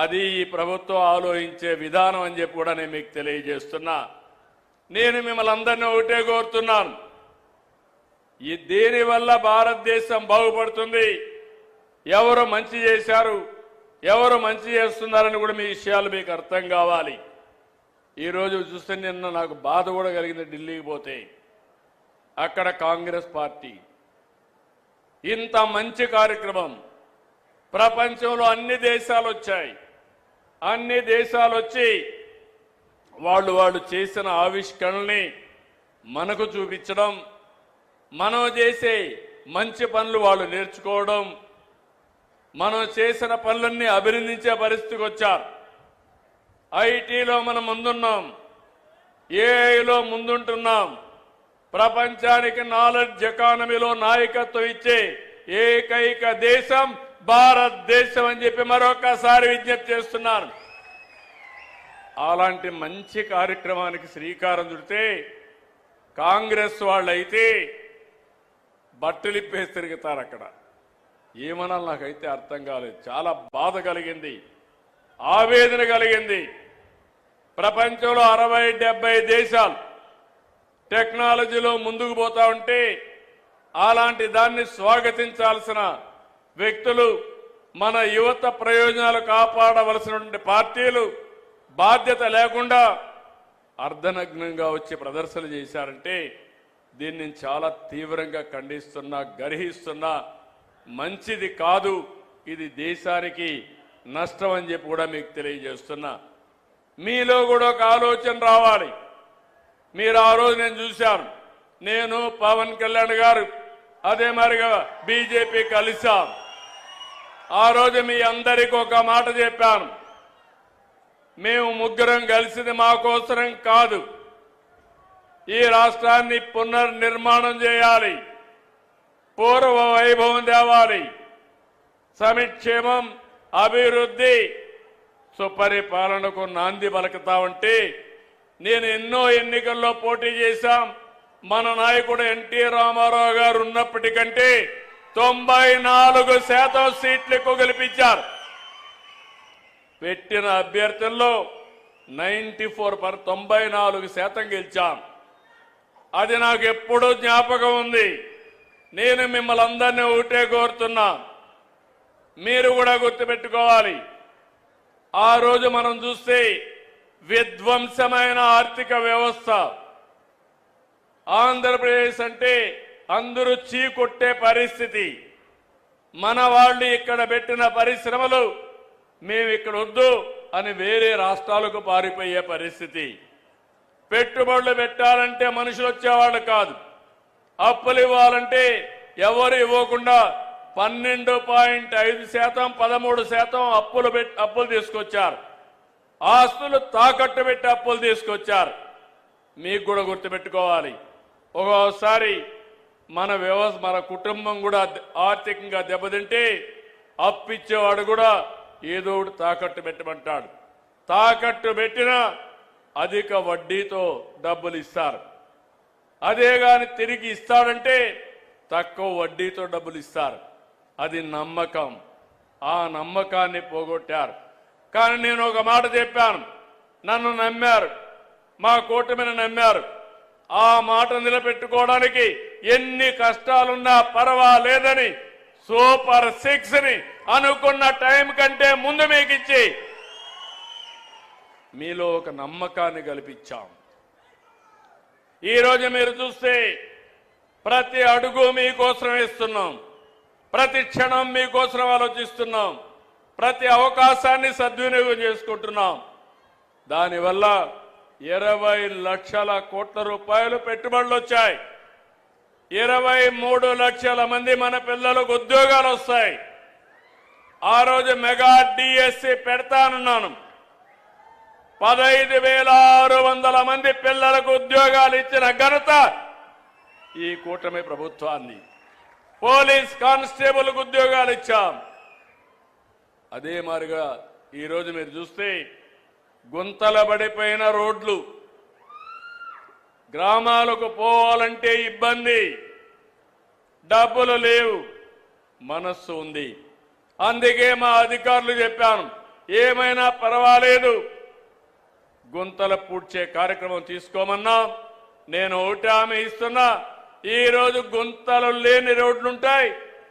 అది ఈ ప్రభుత్వం ఆలోచించే విధానం అని చెప్పి కూడా నేను మీకు తెలియజేస్తున్నా. నేను మిమ్మల్ని అందరినీ ఒకటే కోరుతున్నాను, ఈ దీనివల్ల భారతదేశం బాగుపడుతుంది. ఎవరు మంచి చేశారు, ఎవరు మంచి చేస్తున్నారని కూడా మీ విషయాలు మీకు అర్థం కావాలి. ఈరోజు చూస్తే నిన్న నాకు బాధ కూడా కలిగింది. ఢిల్లీకి పోతే అక్కడ కాంగ్రెస్ పార్టీ ఇంత మంచి కార్యక్రమం, ప్రపంచంలో అన్ని దేశాలు వచ్చాయి. అన్ని దేశాలు వచ్చి వాళ్ళు చేసిన ఆవిష్కరణల్ని మనకు చూపించడం, మనం చేసే మంచి పనులు వాళ్ళు నేర్చుకోవడం, మనం చేసిన పనులన్నీ అభినందించే పరిస్థితికి వచ్చారు. ఐటీలో మనం ముందున్నాం, ఏఐలో ముందుంటున్నాం. ప్రపంచానికి నాలెడ్జ్ ఎకానమీలో నాయకత్వం ఇచ్చే ఏకైక దేశం భారతదేశం అని చెప్పి మరొకసారి విజ్ఞప్తి చేస్తున్నాను. అలాంటి మంచి కార్యక్రమానికి శ్రీకారం చుడితే కాంగ్రెస్ వాళ్ళైతే బట్టలిప్పేసి తిరుగుతారు. అక్కడ ఏమనాలి నాకైతే అర్థం కాలేదు. చాలా బాధ కలిగింది, ఆవేదన కలిగింది. ప్రపంచంలో 60-70 దేశాలు టెక్నాలజీలో ముందుకు పోతా ఉంటే అలాంటి దాన్ని స్వాగతించాల్సిన వ్యక్తులు, మన యువత ప్రయోజనాలు కాపాడవలసినటువంటి పార్టీలు బాధ్యత లేకుండా అర్ధనగ్నంగా వచ్చి ప్రదర్శన చేశారంటే దీన్ని చాలా తీవ్రంగా ఖండిస్తున్నా, గర్హిస్తున్నా. మంచిది కాదు, ఇది దేశానికి నష్టం అని చెప్పి కూడా మీకు తెలియజేస్తున్నా. మీలో కూడా ఒక ఆలోచన రావాలి. మీరు ఆ రోజు నేను చూశాను, నేను పవన్ కళ్యాణ్ గారు అదే మరిగా బీజేపీ కలిసాం. ఆ రోజు మీ అందరికీ ఒక మాట చెప్పాను, మేము ముగ్గురం కలిసింది మా కోసరం కాదు, ఈ రాష్ట్రాన్ని పునర్నిర్మాణం చేయాలి, పూర్వ వైభవం తేవాలి, సంక్షేమం, అభివృద్ధి, సుపరిపాలనకు నాంది పలుకుతా ఉంటే నేను ఎన్నో ఎన్నికల్లో పోటీ చేశాం. మన నాయకుడు ఎన్టీ రామారావు గారు ఉన్నప్పటికంటే 94% సీట్లకు గెలిపించారు. పెట్టిన అభ్యర్థుల్లో 94% గెలిచాం. అది నాకు ఎప్పుడూ జ్ఞాపకం ఉంది. నేను మిమ్మల్ని అందరినీ ఒకటే కోరుతున్నా, మీరు కూడా గుర్తుపెట్టుకోవాలి. ఆ రోజు మనం చూస్తే విధ్వంసమైన ఆర్థిక వ్యవస్థ, ఆంధ్రప్రదేశ్ అంటే అందరూ చీకొట్టే పరిస్థితి. మన వాళ్ళు ఇక్కడ పెట్టిన పరిశ్రమలు మేము ఇక్కడ వద్దు అని వేరే రాష్ట్రాలకు పారిపోయే పరిస్థితి. పెట్టుబడులు పెట్టాలంటే మనుషులు వచ్చేవాళ్ళు కాదు. అప్పులు ఇవ్వాలంటే ఎవరు ఇవ్వకుండా 12.5% 13% అప్పులు తీసుకొచ్చారు. ఆస్తులు తాకట్టు పెట్టి అప్పులు తీసుకొచ్చారు. మీకు కూడా గుర్తుపెట్టుకోవాలి, ఒక్కోసారి మన కుటుంబం కూడా ఆర్థికంగా దెబ్బతింటే అప్పిచ్చేవాడు కూడా ఏదో ఒకటి తాకట్టు పెట్టమంటాడు. తాకట్టు పెట్టినా అధిక వడ్డీతో డబ్బులు ఇస్తారు. అదే గాని తిరిగి ఇస్తాడంటే తక్కువ వడ్డీతో డబ్బులు ఇస్తారు. అది నమ్మకం. ఆ నమ్మకాన్ని పోగొట్టారు. కానీ నేను ఒక మాట చెప్పాను, నన్ను నమ్మారు, మా కూటమిని నమ్మారు. ఆ మాట నిలబెట్టుకోవడానికి ఎన్ని కష్టాలున్నా పర్వాలేదని సూపర్ 6ని అనుకున్న టైం కంటే ముందు మీకు ఇచ్చి మీలో ఒక నమ్మకాన్ని కల్పించాం. ఈరోజు మీరు చూస్తే ప్రతి అడుగు మీకోసం వేస్తున్నాం, ప్రతి క్షణం మీకోసం ఆలోచిస్తున్నాం, ప్రతి అవకాశాన్ని సద్వినియోగం చేసుకుంటున్నాం. దానివల్ల 20 లక్షల కోట్ల రూపాయలు పెట్టుబడులు వచ్చాయి. 23 లక్షల మంది మన పిల్లలకు ఉద్యోగాలు వస్తాయి. ఆ రోజు మెగా డిఎస్సి పెడతానన్నాను. 15,600 మంది పిల్లలకు ఉద్యోగాలు ఇచ్చిన ఘనత ఈ కూటమి ప్రభుత్వాన్ని. పోలీస్ కానిస్టేబుల్కు ఉద్యోగాలు ఇచ్చాం. అదే మాదిరిగా ఈరోజు మీరు చూస్తే గుంతల పడిపోయిన రోడ్లు, గ్రామాలకు పోవాలంటే ఇబ్బంది, డబ్బులు లేవు, మనస్సు ఉంది. అందుకే మా అధికారులు చెప్పాను, ఏమైనా పర్వాలేదు గుంతలు పూడ్చే కార్యక్రమం తీసుకోమన్నా. నేను ఒకటి హామీ ఇస్తున్నా, ఈరోజు గుంతలు లేని రోడ్లుంటాయి,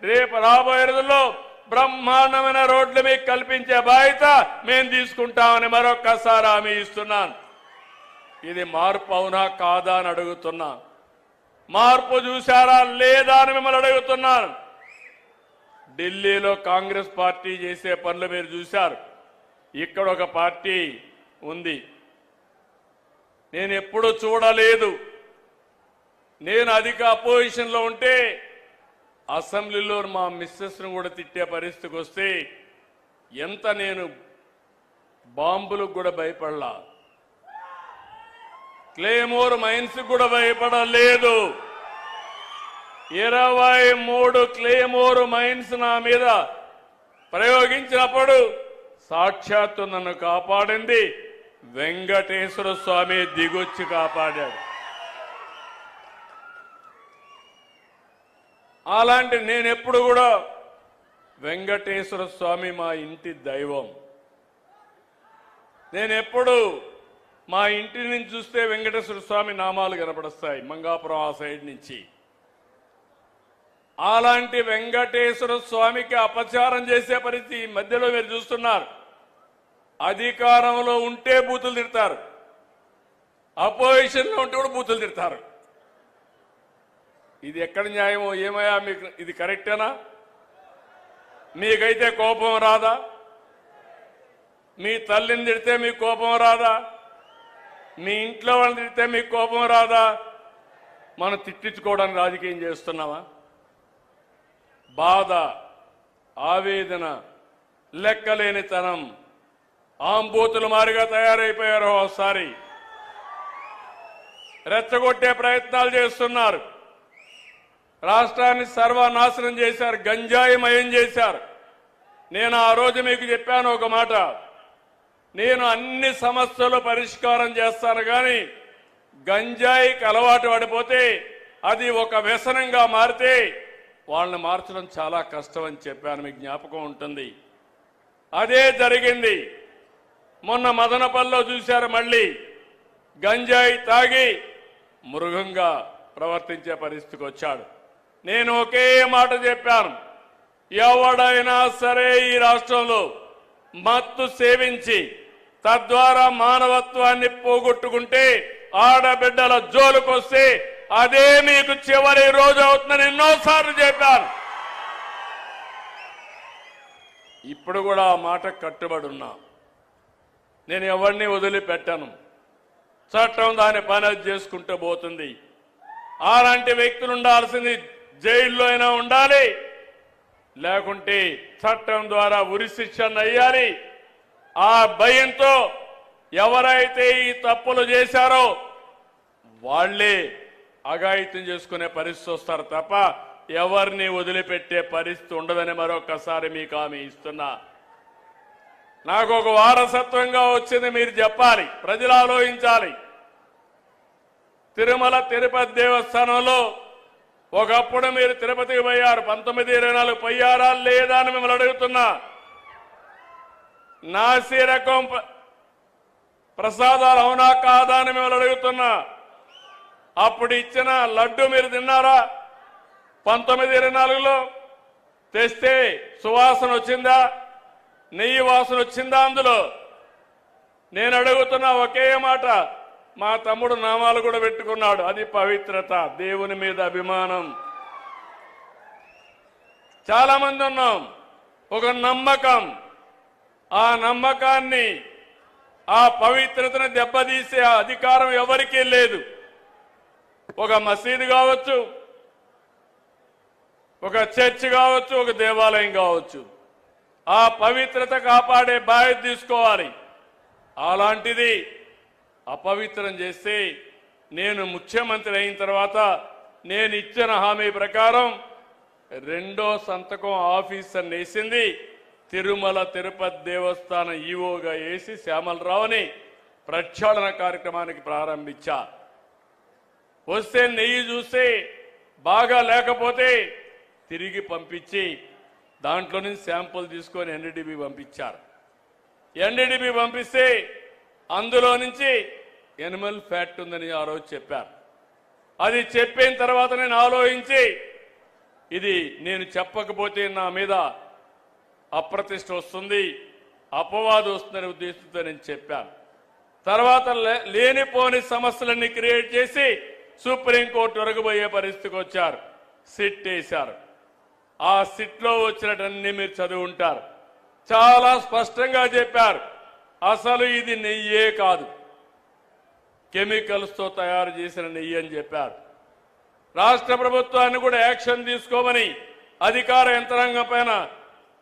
రేపు రాబోయే రోజుల్లో బ్రహ్మాండమైన రోడ్లు మీకు కల్పించే బాధ్యత మేము తీసుకుంటామని మరొక్కసారి హామీ ఇస్తున్నాను. ఇది మార్పు అవునా కాదా అని అడుగుతున్నా. మార్పు చూశారా లేదా అని మిమ్మల్ని అడుగుతున్నాను. ఢిల్లీలో కాంగ్రెస్ పార్టీ చేసే పనులు మీరు చూశారు. ఇక్కడ ఒక పార్టీ ఉంది, నేను ఎప్పుడూ చూడలేదు. నేను అధిక అపోజిషన్లో ఉంటే అసెంబ్లీలో మా మిస్సెస్ను కూడా తిట్టే పరిస్థితికి వస్తే ఎంత నేను బాంబులకు కూడా భయపడలా, క్లేమోర్ మైన్స్ కూడా భయపడలేదు. 23 క్లేమోర్ మైన్స్ నా మీద ప్రయోగించినప్పుడు సాక్షాత్తు నన్ను కాపాడింది వెంకటేశ్వర స్వామి దిగొచ్చి కాపాడాడు. అలాంటి నేనెప్పుడు కూడా వెంకటేశ్వర స్వామి మా ఇంటి దైవం. నేనెప్పుడు మా ఇంటి నుంచి చూస్తే వెంకటేశ్వర స్వామి నామాలు కనపడస్తాయి మంగాపురం ఆ సైడ్ నుంచి. అలాంటి వెంకటేశ్వర స్వామికి అపచారం చేసే పరిస్థితి ఈ మధ్యలో మీరు చూస్తున్నారు. అధికారంలో ఉంటే బూతులు తిడతారు, అపోజిషన్లో ఉంటే కూడా బూతులు తిడతారు. ఇది ఎక్కడ న్యాయమో ఏమయ్యా? మీకు ఇది కరెక్టేనా? మీకైతే కోపం రాదా? మీ తల్లిని తిడితే మీకు కోపం రాదా? మీ ఇంట్లో వాళ్ళని తిడితే మీకు కోపం రాదా? మనం తిట్టించుకోవడానికి రాజకీయం చేస్తున్నామా? బాధ, ఆవేదన, లెక్కలేనితనం, ఆంబూతులు మారిగా తయారైపోయారు. ఒకసారి రెచ్చగొట్టే ప్రయత్నాలు చేస్తున్నారు. రాష్ట్రాన్ని సర్వనాశనం చేశారు, గంజాయిమయం చేశారు. నేను ఆ రోజు మీకు చెప్పాను ఒక మాట, నేను అన్ని సమస్యలు పరిష్కారం చేస్తాను, కానీ గంజాయికి అలవాటు పడిపోతే అది ఒక వ్యసనంగా మారితే వాళ్ళని మార్చడం చాలా కష్టం అని చెప్పాను. మీకు జ్ఞాపకం ఉంటుంది. అదే జరిగింది. మొన్న మదనపల్లిలో చూశారు, మళ్ళీ గంజాయి తాగి మృగంగా ప్రవర్తించే పరిస్థితికి వచ్చాడు. నేను ఒకే మాట చెప్పాను, ఎవడైనా సరే ఈ రాష్ట్రంలో మత్తు సేవించి తద్వారా మానవత్వాన్ని పోగొట్టుకుంటే, ఆడబిడ్డల జోలుకొస్తే అదే మీకు చివరి రోజు అవుతుందని ఎన్నోసార్లు చెప్పాను. ఇప్పుడు కూడా ఆ మాట కట్టుబడి ఉన్నా. నేను ఎవరిని వదిలిపెట్టాను. చట్టం దాని పని అది చేసుకుంటూ పోతుంది. అలాంటి వ్యక్తులు ఉండాల్సింది జైల్లో అయినా ఉండాలి, లేకుంటే చట్టం ద్వారా ఉరి శిక్షణ అయ్యాలి. ఆ భయంతో ఎవరైతే ఈ తప్పులు చేశారో వాళ్లే అఘాయిత్యం చేసుకునే పరిస్థితి వస్తారు తప్ప ఎవరిని వదిలిపెట్టే పరిస్థితి ఉండదని మరొకసారి మీకు హామీ ఇస్తున్నా. నాకు ఒక వారసత్వంగా వచ్చింది మీరు చెప్పాలి, ప్రజలు ఆలోచించాలి. తిరుమల తిరుపతి దేవస్థానంలో ఒకప్పుడు మీరు తిరుపతికి పోయారు, 1924 పోయారా లేదా అని మిమ్మల్ని అడుగుతున్నా. నాసి రకం ప్రసాదాలు అవునా కాదా అని మిమ్మల్ని అడుగుతున్నా. అప్పుడు ఇచ్చిన లడ్డు మీరు తిన్నారా? 1924లో తెస్తే సువాసన వచ్చిందా? నెయ్యి వాసన వచ్చిందా? అందులో నేను అడుగుతున్నా ఒకే మాట. మా తమ్ముడు నామాలు కూడా పెట్టుకున్నాడు. అది పవిత్రత, దేవుని మీద అభిమానం. చాలా మంది ఉన్నాం, ఒక నమ్మకం. ఆ నమ్మకాన్ని, ఆ పవిత్రతను దెబ్బతీసే అధికారం ఎవరికీ లేదు. ఒక మసీదు కావచ్చు, ఒక చర్చ్ కావచ్చు, ఒక దేవాలయం కావచ్చు, ఆ పవిత్రత కాపాడే బాధ్యత తీసుకోవాలి. అలాంటిది అపవిత్రం చేస్తే నేను ముఖ్యమంత్రి అయిన తర్వాత నేను ఇచ్చిన హామీ ప్రకారం రెండో సంతకం ఆఫీసర్ వేసింది తిరుమల తిరుపతి దేవస్థానం ఈవోగా వేసి శ్యామలరావుని ప్రక్షాళన కార్యక్రమానికి ప్రారంభించా. వస్తే నెయ్యి చూస్తే బాగా లేకపోతే తిరిగి పంపించి దాంట్లో నుంచి శాంపుల్ తీసుకొని ఎన్డీడీబీ పంపించారు. ఎన్డీడీబీ పంపిస్తే అందులో నుంచి ఎనిమల్ ఫ్యాట్ ఉందని ఆ రోజు చెప్పారు. అది చెప్పిన తర్వాత నేను ఆలోచించి ఇది నేను చెప్పకపోతే నా మీద అప్రతిష్ట వస్తుంది, అపవాదు వస్తుందనే ఉద్దేశంతో నేను చెప్పాను. తర్వాత లేనిపోని సమస్యలన్నీ క్రియేట్ చేసి సుప్రీంకోర్టు వరకు పోయే పరిస్థితికి వచ్చారు. సిట్ వేశారు. ఆ సిట్లో వచ్చినటన్నీ మీరు చదివి ఉంటారు. చాలా స్పష్టంగా చెప్పారు, అసలు ఇది నెయ్యే కాదు, కెమికల్స్తో తయారు చేసిన నెయ్యి అని చెప్పారు. రాష్ట్ర ప్రభుత్వాన్ని కూడా యాక్షన్ తీసుకోమని అధికార యంత్రాంగం పైన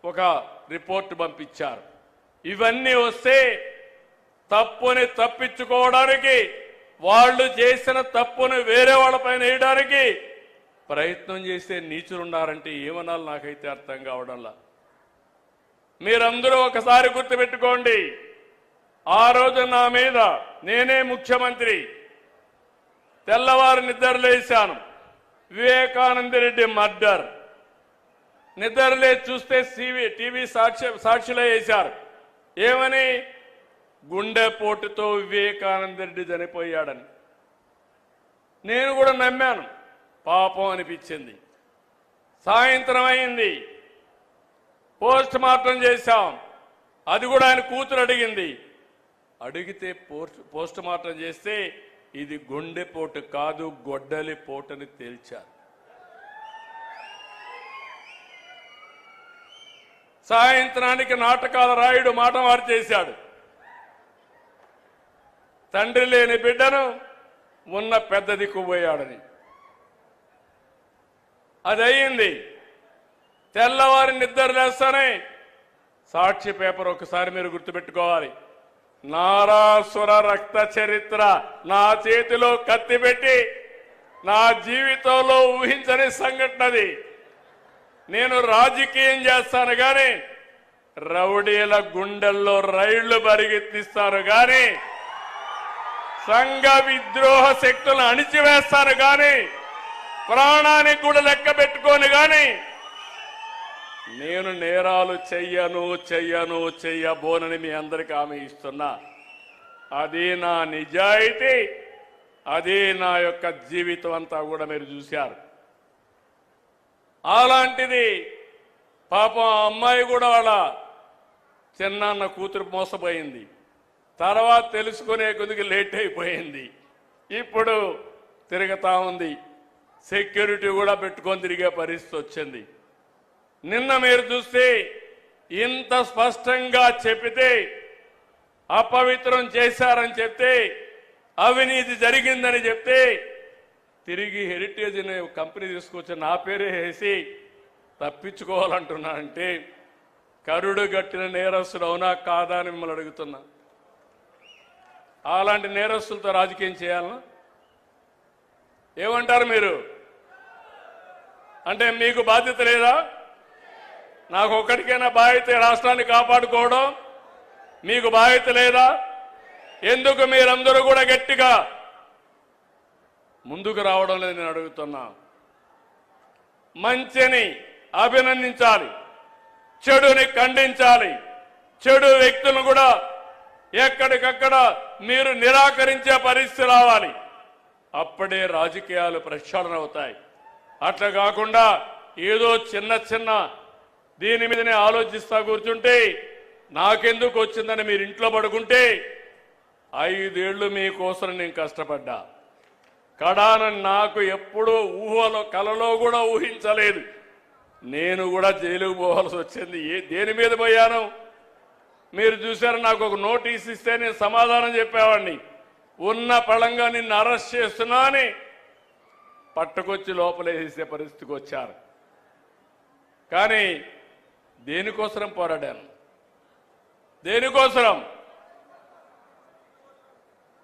ఒక రిపోర్టు పంపించారు. ఇవన్నీ వస్తే తప్పుని తప్పించుకోవడానికి, వాళ్ళు చేసిన తప్పును వేరే వాళ్ళపైన వేయడానికి ప్రయత్నం చేసే నీచులున్నారంటే ఏమనాలి నాకైతే అర్థం కావడంలా. మీరందరూ ఒకసారి గుర్తుపెట్టుకోండి, ఆ రోజు నా మీద నేనే ముఖ్యమంత్రి, తెల్లవారు నిద్రలేశాను. వివేకానంద రెడ్డి మర్డర్ నిద్రలే చూస్తే టీవీ సాక్షిలో వేశారు. ఏమని? గుండెపోటుతో వివేకానంద రెడ్డి చనిపోయాడని. నేను కూడా నమ్మాను, పాపం అనిపించింది. సాయంత్రం అయింది, పోస్ట్ మార్టం చేశాం. అది కూడా ఆయన కూతురు అడిగింది. అడిగితే పోస్ట్ మార్టం చేస్తే ఇది గుండెపోటు కాదు, గొడ్డలి పోటని తేల్చారు. సాయంత్రానికి నాటకాల రాయుడు మాట మార్చేశాడు. తండ్రి లేని బిడ్డను ఉన్న పెద్ద దిక్కుపోయాడని. అది అయ్యింది. తెల్లవారి నిద్ర లేస్తానే సాక్షి పేపర్ ఒకసారి మీరు గుర్తుపెట్టుకోవాలి. నారాసుర రక్త చరిత్ర నా చేతిలో కత్తి పెట్టి నా జీవితంలో ఊహించని సంఘటనది. నేను రాజకీయం చేస్తాను కానీ రౌడీల గుండెల్లో రైళ్లు పరిగెత్తిస్తాను కానీ సంఘ విద్రోహ శక్తులను అణిచివేస్తాను కానీ ప్రాణానికి కూడా లెక్క పెట్టుకోను కానీ నేను నేరాలు చెయ్యబోనని మీ అందరికీ హామీ ఇస్తున్నా. అది నా నిజాయితీ, అది నా యొక్క జీవితం అంతా కూడా మీరు చూశారు. అలాంటిది పాపం ఆ అమ్మాయి కూడా వాళ్ళ చిన్నాన్న కూతురు మోసపోయింది. తర్వాత తెలుసుకునే కొద్దిగా లేట్ అయిపోయింది. ఇప్పుడు తిరుగుతా ఉంది. సెక్యూరిటీ కూడా పెట్టుకొని తిరిగే పరిస్థితి వచ్చింది. నిన్న మీరు చూస్తే ఇంత స్పష్టంగా చెప్పితే అపవిత్రం చేశారని చెప్తే, అవినీతి జరిగిందని చెప్తే తిరిగి హెరిటేజ్ అనే కంపెనీ తీసుకొచ్చి నా పేరే వేసి తప్పించుకోవాలంటున్నానంటే కరుడు గట్టిన నేరస్తుడు అవునా కాదా అని మిమ్మల్ని అడుగుతున్నా. అలాంటి నేరస్తులతో రాజకీయం చేయాలనా? ఏమంటారు మీరు? అంటే మీకు బాధ్యత లేదా? నాకు ఒక్కడికైనా బాధ్యత రాష్ట్రాన్ని కాపాడుకోవడం మీకు బాధ్యత లేదా? ఎందుకు మీరందరూ కూడా గట్టిగా ముందుకు రావడం లేదు నేను అడుగుతున్నా. మంచిని అభినందించాలి, చెడుని ఖండించాలి. చెడు వ్యక్తులను కూడా ఎక్కడికక్కడ మీరు నిరాకరించే పరిస్థితి రావాలి. అప్పుడే రాజకీయాలు ప్రక్షాళన అవుతాయి. అట్లా కాకుండా ఏదో చిన్న చిన్న దీని మీదనే ఆలోచిస్తా కూర్చుంటే నాకెందుకు వచ్చిందని మీరు ఇంట్లో పడుకుంటే 5 ఏళ్లు మీకోసం నేను కష్టపడ్డా. కడాన నాకు ఎప్పుడూ ఊహలో కలలో కూడా ఊహించలేదు. నేను కూడా జైలుకు పోవాల్సి వచ్చింది. దేని మీద పోయాను మీరు చూశారు. నాకు ఒక నోటీస్ ఇస్తే నేను సమాధానం చెప్పేవాడిని. ఉన్న పళంగా నిన్ను అరెస్ట్ చేస్తున్నా అని పట్టుకొచ్చి లోపలేసే పరిస్థితికి వచ్చారు. కానీ దేనికోసం పోరాడాను? దేనికోసం?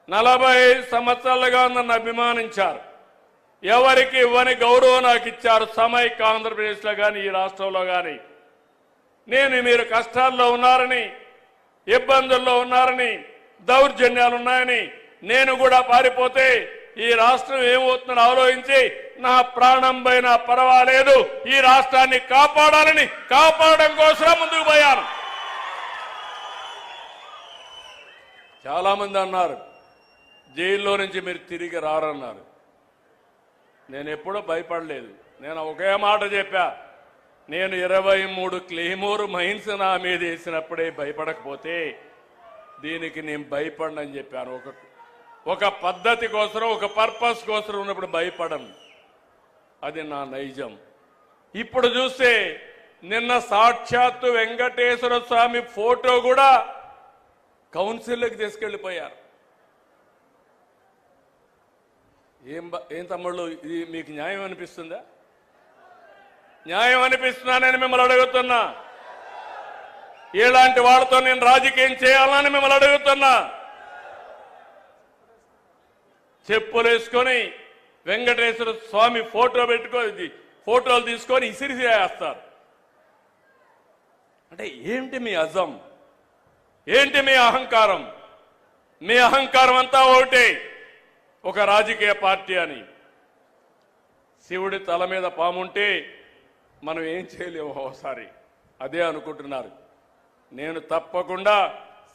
45 సంవత్సరాలుగా నన్ను అభిమానించారు. ఎవరికి ఇవ్వని గౌరవం నాకు ఇచ్చారు. సమైక్య ఆంధ్రప్రదేశ్లో కానీ ఈ రాష్ట్రంలో కానీ నేను మీరు కష్టాల్లో ఉన్నారని, ఇబ్బందుల్లో ఉన్నారని, దౌర్జన్యాలు ఉన్నాయని నేను కూడా పారిపోతే ఈ రాష్ట్రం ఏమవుతుందని ఆలోచించి నా ప్రాణం పైన పర్వాలేదు ఈ రాష్ట్రాన్ని కాపాడాలని కాపాడడం కోసం ముందుకు పోయాను. చాలా మంది అన్నారు జైల్లో నుంచి మీరు తిరిగి రారన్నారు. నేను ఎప్పుడూ భయపడలేదు. నేను ఒకే మాట చెప్పా, నేను 23 క్లెయిమోర్ మైన్స్ నా మీద వేసినప్పుడే భయపడకపోతే దీనికి నేను భయపడనని చెప్పాను. ఒక పద్ధతి కోసం, ఒక పర్పస్ కోసం ఉన్నప్పుడు భయపడను. అది నా నైజం. ఇప్పుడు చూస్తే నిన్న సాక్షాత్తు వెంకటేశ్వర స్వామి ఫోటో కూడా కౌన్సిల్లోకి తీసుకెళ్లిపోయారు. ఏం తమ్ముళ్ళు, ఇది మీకు న్యాయం అనిపిస్తుందా? న్యాయం అనిపిస్తున్నానని మిమ్మల్ని అడుగుతున్నా. ఇలాంటి వాళ్ళతో నేను రాజకీయం చేయాలని మిమ్మల్ని అడుగుతున్నా. చెప్పులు వేసుకొని వెంకటేశ్వర స్వామి ఫోటోలు తీసుకొని ఇసిరిసేస్తారు. అంటే ఏంటి మీ అజం? ఏంటి మీ అహంకారం? మీ అహంకారం అంతా ఒకటే, ఒక రాజకీయ పార్టీ అని. శివుడి తల మీద పాముంటే మనం ఏం చేయలేము ఒకసారి. అదే అనుకుంటున్నారు. నేను తప్పకుండా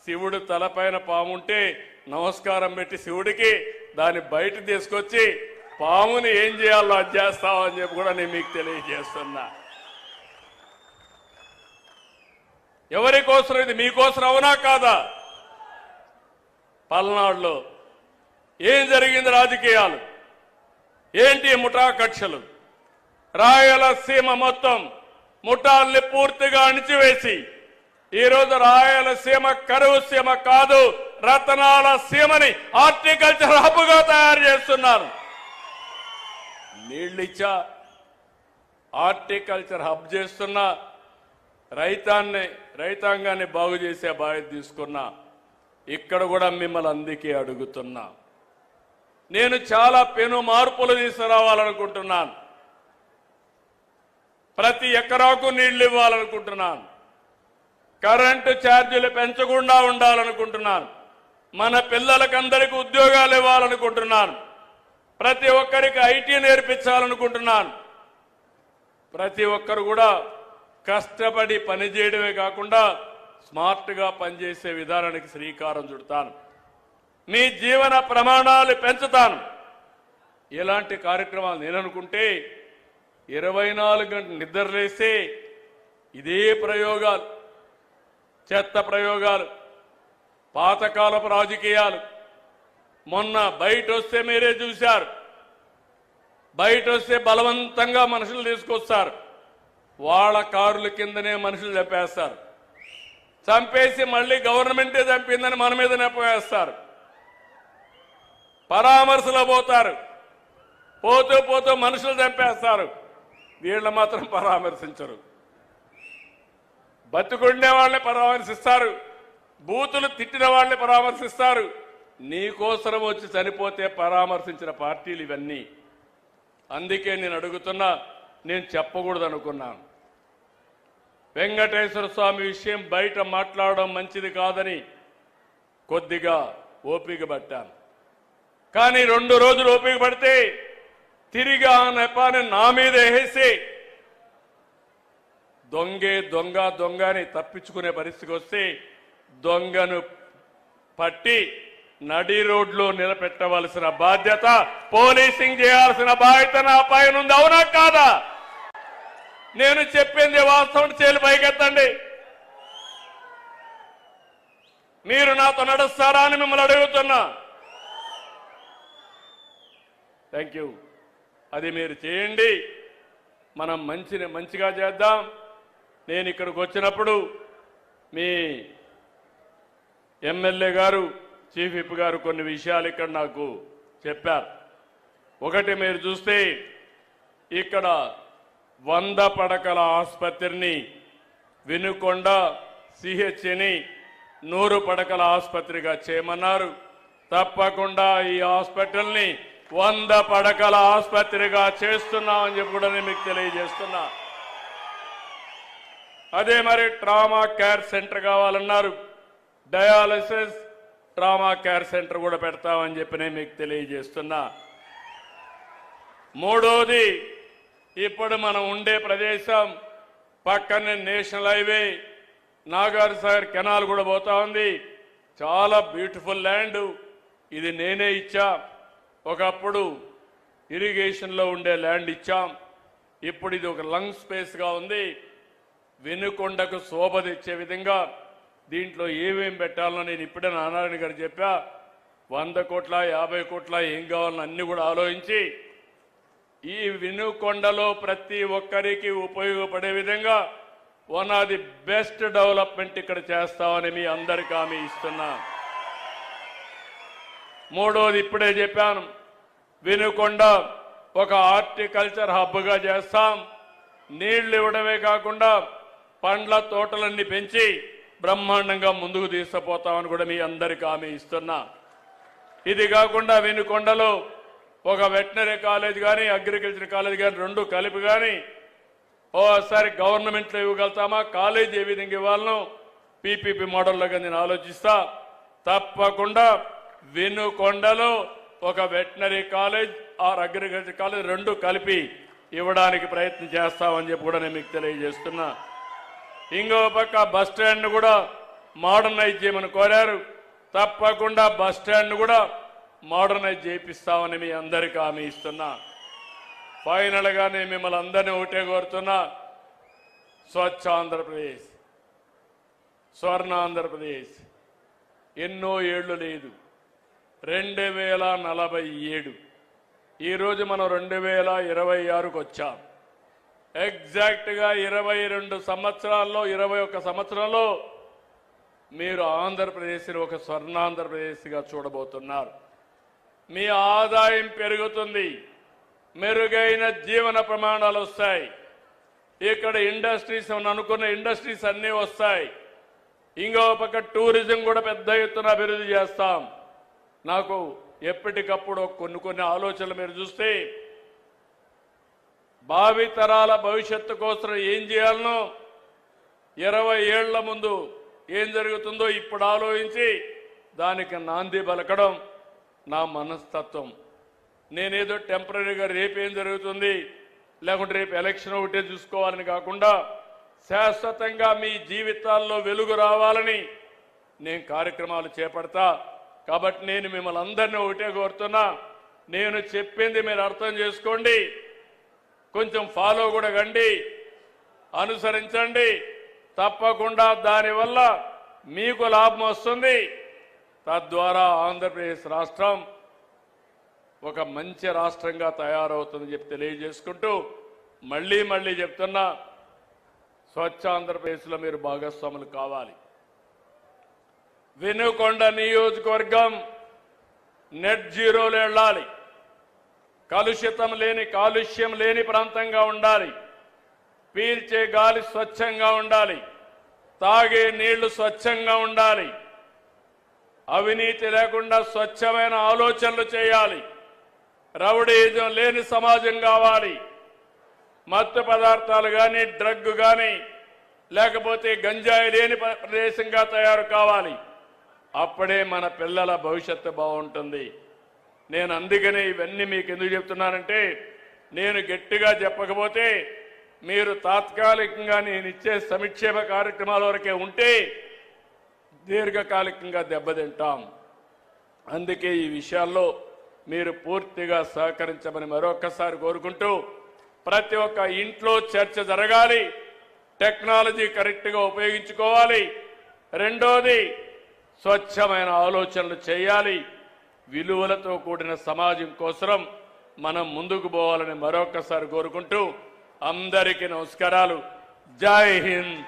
శివుడు తలపైన పాముంటే నమస్కారం పెట్టి శివుడికి దాన్ని బయట తీసుకొచ్చి పాముని ఏం చేయాలో అది చేస్తామని చెప్పి కూడా నేను మీకు తెలియజేస్తున్నా. ఎవరి కోసం ఇది? మీకోసం అవునా కాదా? పల్నాడులో ఏం జరిగింది? రాజకీయాలు ఏంటి? ముఠా కక్షలు. రాయలసీమ మొత్తం ముఠాల్ని పూర్తిగా అణిచివేసి ఈరోజు రాయలసీమ కరువు సీమ కాదు, రతనాల సీమని హార్టికల్చర్ హబ్గా తయారు చేస్తున్నారు. నీళ్ళిచ్చా హార్టికల్చర్ హబ్ చేస్తున్నా, రైతాంగాన్ని బాగు చేసే బాధ్యత తీసుకున్నా. ఇక్కడ కూడా మిమ్మల్ని అందుకే అడుగుతున్నా. నేను చాలా పెను మార్పులు తీసుకురావాలనుకుంటున్నాను. ప్రతి ఎకరాకు నీళ్లు ఇవ్వాలనుకుంటున్నాను. కరెంటు ఛార్జీలు పెంచకుండా ఉండాలనుకుంటున్నాను. మన పిల్లలకందరికీ ఉద్యోగాలు ఇవ్వాలనుకుంటున్నాను. ప్రతి ఒక్కరికి ఐటీ నేర్పించాలనుకుంటున్నాను. ప్రతి ఒక్కరు కూడా కష్టపడి పనిచేయడమే కాకుండా స్మార్ట్గా పనిచేసే విధానానికి శ్రీకారం చుడతాను. మీ జీవన ప్రమాణాలు పెంచుతాను. ఇలాంటి కార్యక్రమాలు నేననుకుంటే 24 గంటలు నిద్రలేస్తే ఇదే ప్రయోగాలు, చెత్త ప్రయోగాలు, పాతకాలపు రాజకీయాలు. మొన్న బయట వస్తే మీరే చూశారు, బయట వస్తే బలవంతంగా మనుషులు తీసుకొస్తారు, వాళ్ళ కారుల కిందనే మనుషులు చంపేస్తారు, చంపేసి మళ్ళీ గవర్నమెంటే చంపిందని మన మీద నెప్పవేస్తారు. పరామర్శలో పోతారు, పోతూ పోతూ మనుషులు చంపేస్తారు, వీళ్ళు మాత్రం పరామర్శించరు. బతుకుండే వాళ్ళని పరామర్శిస్తారు, బూతులు తిట్టిన వాళ్ళని పరామర్శిస్తారు. నీకోసరం వచ్చి చనిపోతే పరామర్శించిన పార్టీలు ఇవన్నీ. అందుకే నేను అడుగుతున్నా, నేను చెప్పకూడదు అనుకున్నాను. వెంకటేశ్వర స్వామి విషయం బయట మాట్లాడడం మంచిది కాదని కొద్దిగా ఓపిక పట్టాను. కానీ 2 రోజులు ఓపిక పడితే తిరిగి ఆ నెపాన్ని నా మీద వేసి దొంగ అని తప్పించుకునే పరిస్థితికి వస్తే దొంగను పట్టి నడి రోడ్లో నిలబెట్టవలసిన బాధ్యత, పోలీసింగ్ చేయాల్సిన బాధ్యత నా పైన ఉంది. అవునా కాదా? నేను చెప్పింది వాస్తవం. చేలు పైకెత్తండి. మీరు నాతో నడుస్తారా అని మిమ్మల్ని అడుగుతున్నా. Thank you. అది మీరు చేయండి. మనం మంచిగా చేద్దాం. నేను ఇక్కడికి వచ్చినప్పుడు మీ ఎమ్మెల్యే గారు, చీఫ్ విప్ గారు కొన్ని విషయాలు ఇక్కడ నాకు చెప్పారు. ఒకటి, మీరు చూస్తే ఇక్కడ 100 పడకల ఆసుపత్రిని వినుకొండ సిహెచ్ని 100 పడకల ఆసుపత్రిగా చేయమన్నారు. తప్పకుండా ఈ హాస్పిటల్ని 100 పడకల ఆసుపత్రిగా చేస్తున్నామని చెప్పి కూడా నేను మీకు తెలియజేస్తున్నా. అదే మరి ట్రామా కేర్ సెంటర్ కావాలన్నారు. డయాలసిస్ ట్రామా కేర్ సెంటర్ కూడా పెడతామని చెప్పి నేను మీకు తెలియజేస్తున్నా. మూడోది, ఇప్పుడు మనం ఉండే ప్రదేశం పక్కనే నేషనల్ హైవే, నాగార్జునసాగర్ కెనాల్ కూడా పోతా ఉంది. చాలా బ్యూటిఫుల్ ల్యాండ్. ఇది నేనే ఇచ్చా. ఒకప్పుడు ఇరిగేషన్లో ఉండే ల్యాండ్ ఇచ్చాం. ఇప్పుడు ఇది ఒక లంగ్ స్పేస్గా ఉంది. వినుకొండకు శోభ తెచ్చే విధంగా దీంట్లో ఏమేం పెట్టాలో నేను ఇప్పుడే నారాయణ గారు చెప్పా. 100 కోట్ల 50 కోట్ల ఏం కావాలని అన్ని కూడా ఆలోచించి ఈ వినుకొండలో ప్రతి ఒక్కరికి ఉపయోగపడే విధంగా one of the best development ఇక్కడ చేస్తామని మీ అందరికీ హామీ ఇస్తున్నా. మూడోది, ఇప్పుడే చెప్పాను, వినుకొండ ఒక హార్టికల్చర్ హబ్గా చేస్తాం. నీళ్లు ఇవ్వడమే కాకుండా పండ్ల తోటలన్నీ పెంచి బ్రహ్మాండంగా ముందుకు తీసుకుపోతామని కూడా మీ అందరికీ హామీ ఇస్తున్నా. ఇది కాకుండా వినుకొండలో ఒక వెటనరీ కాలేజ్ కానీ అగ్రికల్చర్ కాలేజ్ కానీ 2 కలిపి కానీ ఓసారి గవర్నమెంట్లో ఇవ్వగలుగుతామా, కాలేజ్ ఏ విధంగా ఇవ్వాలనో పీపీపీ మోడల్లోగా నేను ఆలోచిస్తా. తప్పకుండా వినుకొండలో ఒక veterinary college are agriculture college 2 కలిపి ఇవ్వడానికి ప్రయత్నం చేస్తామని చెప్పి కూడా నేను మీకు తెలియజేస్తున్నా. ఇంకో పక్క బస్ స్టాండ్ కూడా మోడర్నైజ్ చేయమని కోరారు. తప్పకుండా బస్ స్టాండ్ కూడా మోడర్నైజ్ చేపిస్తామని మీ అందరికీ హామీ ఇస్తున్నా. ఫైనల్గా నేను మిమ్మల్ని అందరినీ ఒకటే కోరుతున్నా, స్వచ్ఛ ఆంధ్రప్రదేశ్, స్వర్ణ ఆంధ్రప్రదేశ్ ఎన్నో ఏళ్లు లేదు. 2047. ఈరోజు మనం 2026కు వచ్చాం. ఎగ్జాక్ట్గా 22 సంవత్సరాల్లో 21 సంవత్సరంలో మీరు ఆంధ్రప్రదేశ్ని ఒక స్వర్ణాంధ్రప్రదేశ్గా చూడబోతున్నారు. మీ ఆదాయం పెరుగుతుంది, మెరుగైన జీవన ప్రమాణాలు వస్తాయి. ఇక్కడ ఇండస్ట్రీస్ అనుకున్న ఇండస్ట్రీస్ అన్నీ వస్తాయి. ఇంకో పక్క టూరిజం కూడా పెద్ద ఎత్తున అభివృద్ధి చేస్తాం. నాకు ఎప్పటికప్పుడు కొన్ని ఆలోచనలు మీరు చూస్తే భావి తరాల భవిష్యత్తు కోసం ఏం చేయాలనో 20 ఏళ్ల ముందు ఏం జరుగుతుందో ఇప్పుడు ఆలోచించి దానికి నాంది పలకడం నా మనస్తత్వం. నేనేదో టెంపరీగా రేపేం జరుగుతుంది లేకుంటే రేపు ఎలక్షన్ ఒకటే చూసుకోవాలని కాకుండా శాశ్వతంగా మీ జీవితాల్లో వెలుగు రావాలని నేను కార్యక్రమాలు చేపడతా. కాబట్టి నేను మిమ్మల్ని అందరినీ ఒకటే కోరుతున్నా, నేను చెప్పింది మీరు అర్థం చేసుకోండి, కొంచెం ఫాలో కూడా కండి, అనుసరించండి. తప్పకుండా దానివల్ల మీకు లాభం వస్తుంది. తద్వారా ఆంధ్రప్రదేశ్ రాష్ట్రం ఒక మంచి రాష్ట్రంగా తయారవుతుందని చెప్పి తెలియజేసుకుంటూ మళ్ళీ చెప్తున్నా, స్వచ్ఛ ఆంధ్రప్రదేశ్లో మీరు భాగస్వాములు కావాలి. వినుకొండ నియోజకవర్గం నెట్ జీరోలో వెళ్ళాలి. కాలుష్యం లేని ప్రాంతంగా ఉండాలి. పీల్చే గాలి స్వచ్ఛంగా ఉండాలి. తాగే నీళ్లు స్వచ్ఛంగా ఉండాలి. అవినీతి లేకుండా స్వచ్ఛమైన ఆలోచనలు చేయాలి. రౌడీజం లేని సమాజం కావాలి. మత్తు పదార్థాలు కానీ, డ్రగ్ కానీ, లేకపోతే గంజాయి లేని ప్రదేశంగా తయారు కావాలి. అప్పుడే మన పిల్లల భవిష్యత్తు బాగుంటుంది. నేను అందుకనే ఇవన్నీ మీకు ఎందుకు చెప్తున్నానంటే, నేను గట్టిగా చెప్పకపోతే మీరు తాత్కాలికంగా నేను ఇచ్చే సంక్షేమ కార్యక్రమాల వరకే ఉంటే దీర్ఘకాలికంగా దెబ్బతింటాం. అందుకే ఈ విషయాల్లో మీరు పూర్తిగా సహకరించమని మరొకసారి కోరుకుంటూ, ప్రతి ఒక్క ఇంట్లో చర్చ జరగాలి. టెక్నాలజీ కరెక్ట్గా ఉపయోగించుకోవాలి. రెండోది, స్వచ్ఛమైన ఆలోచనలు చేయాలి. విలువలతో కూడిన సమాజం కోసం మనం ముందుకు పోవాలని మరొకసారి కోరుకుంటూ అందరికీ నమస్కారాలు. జై హింద్.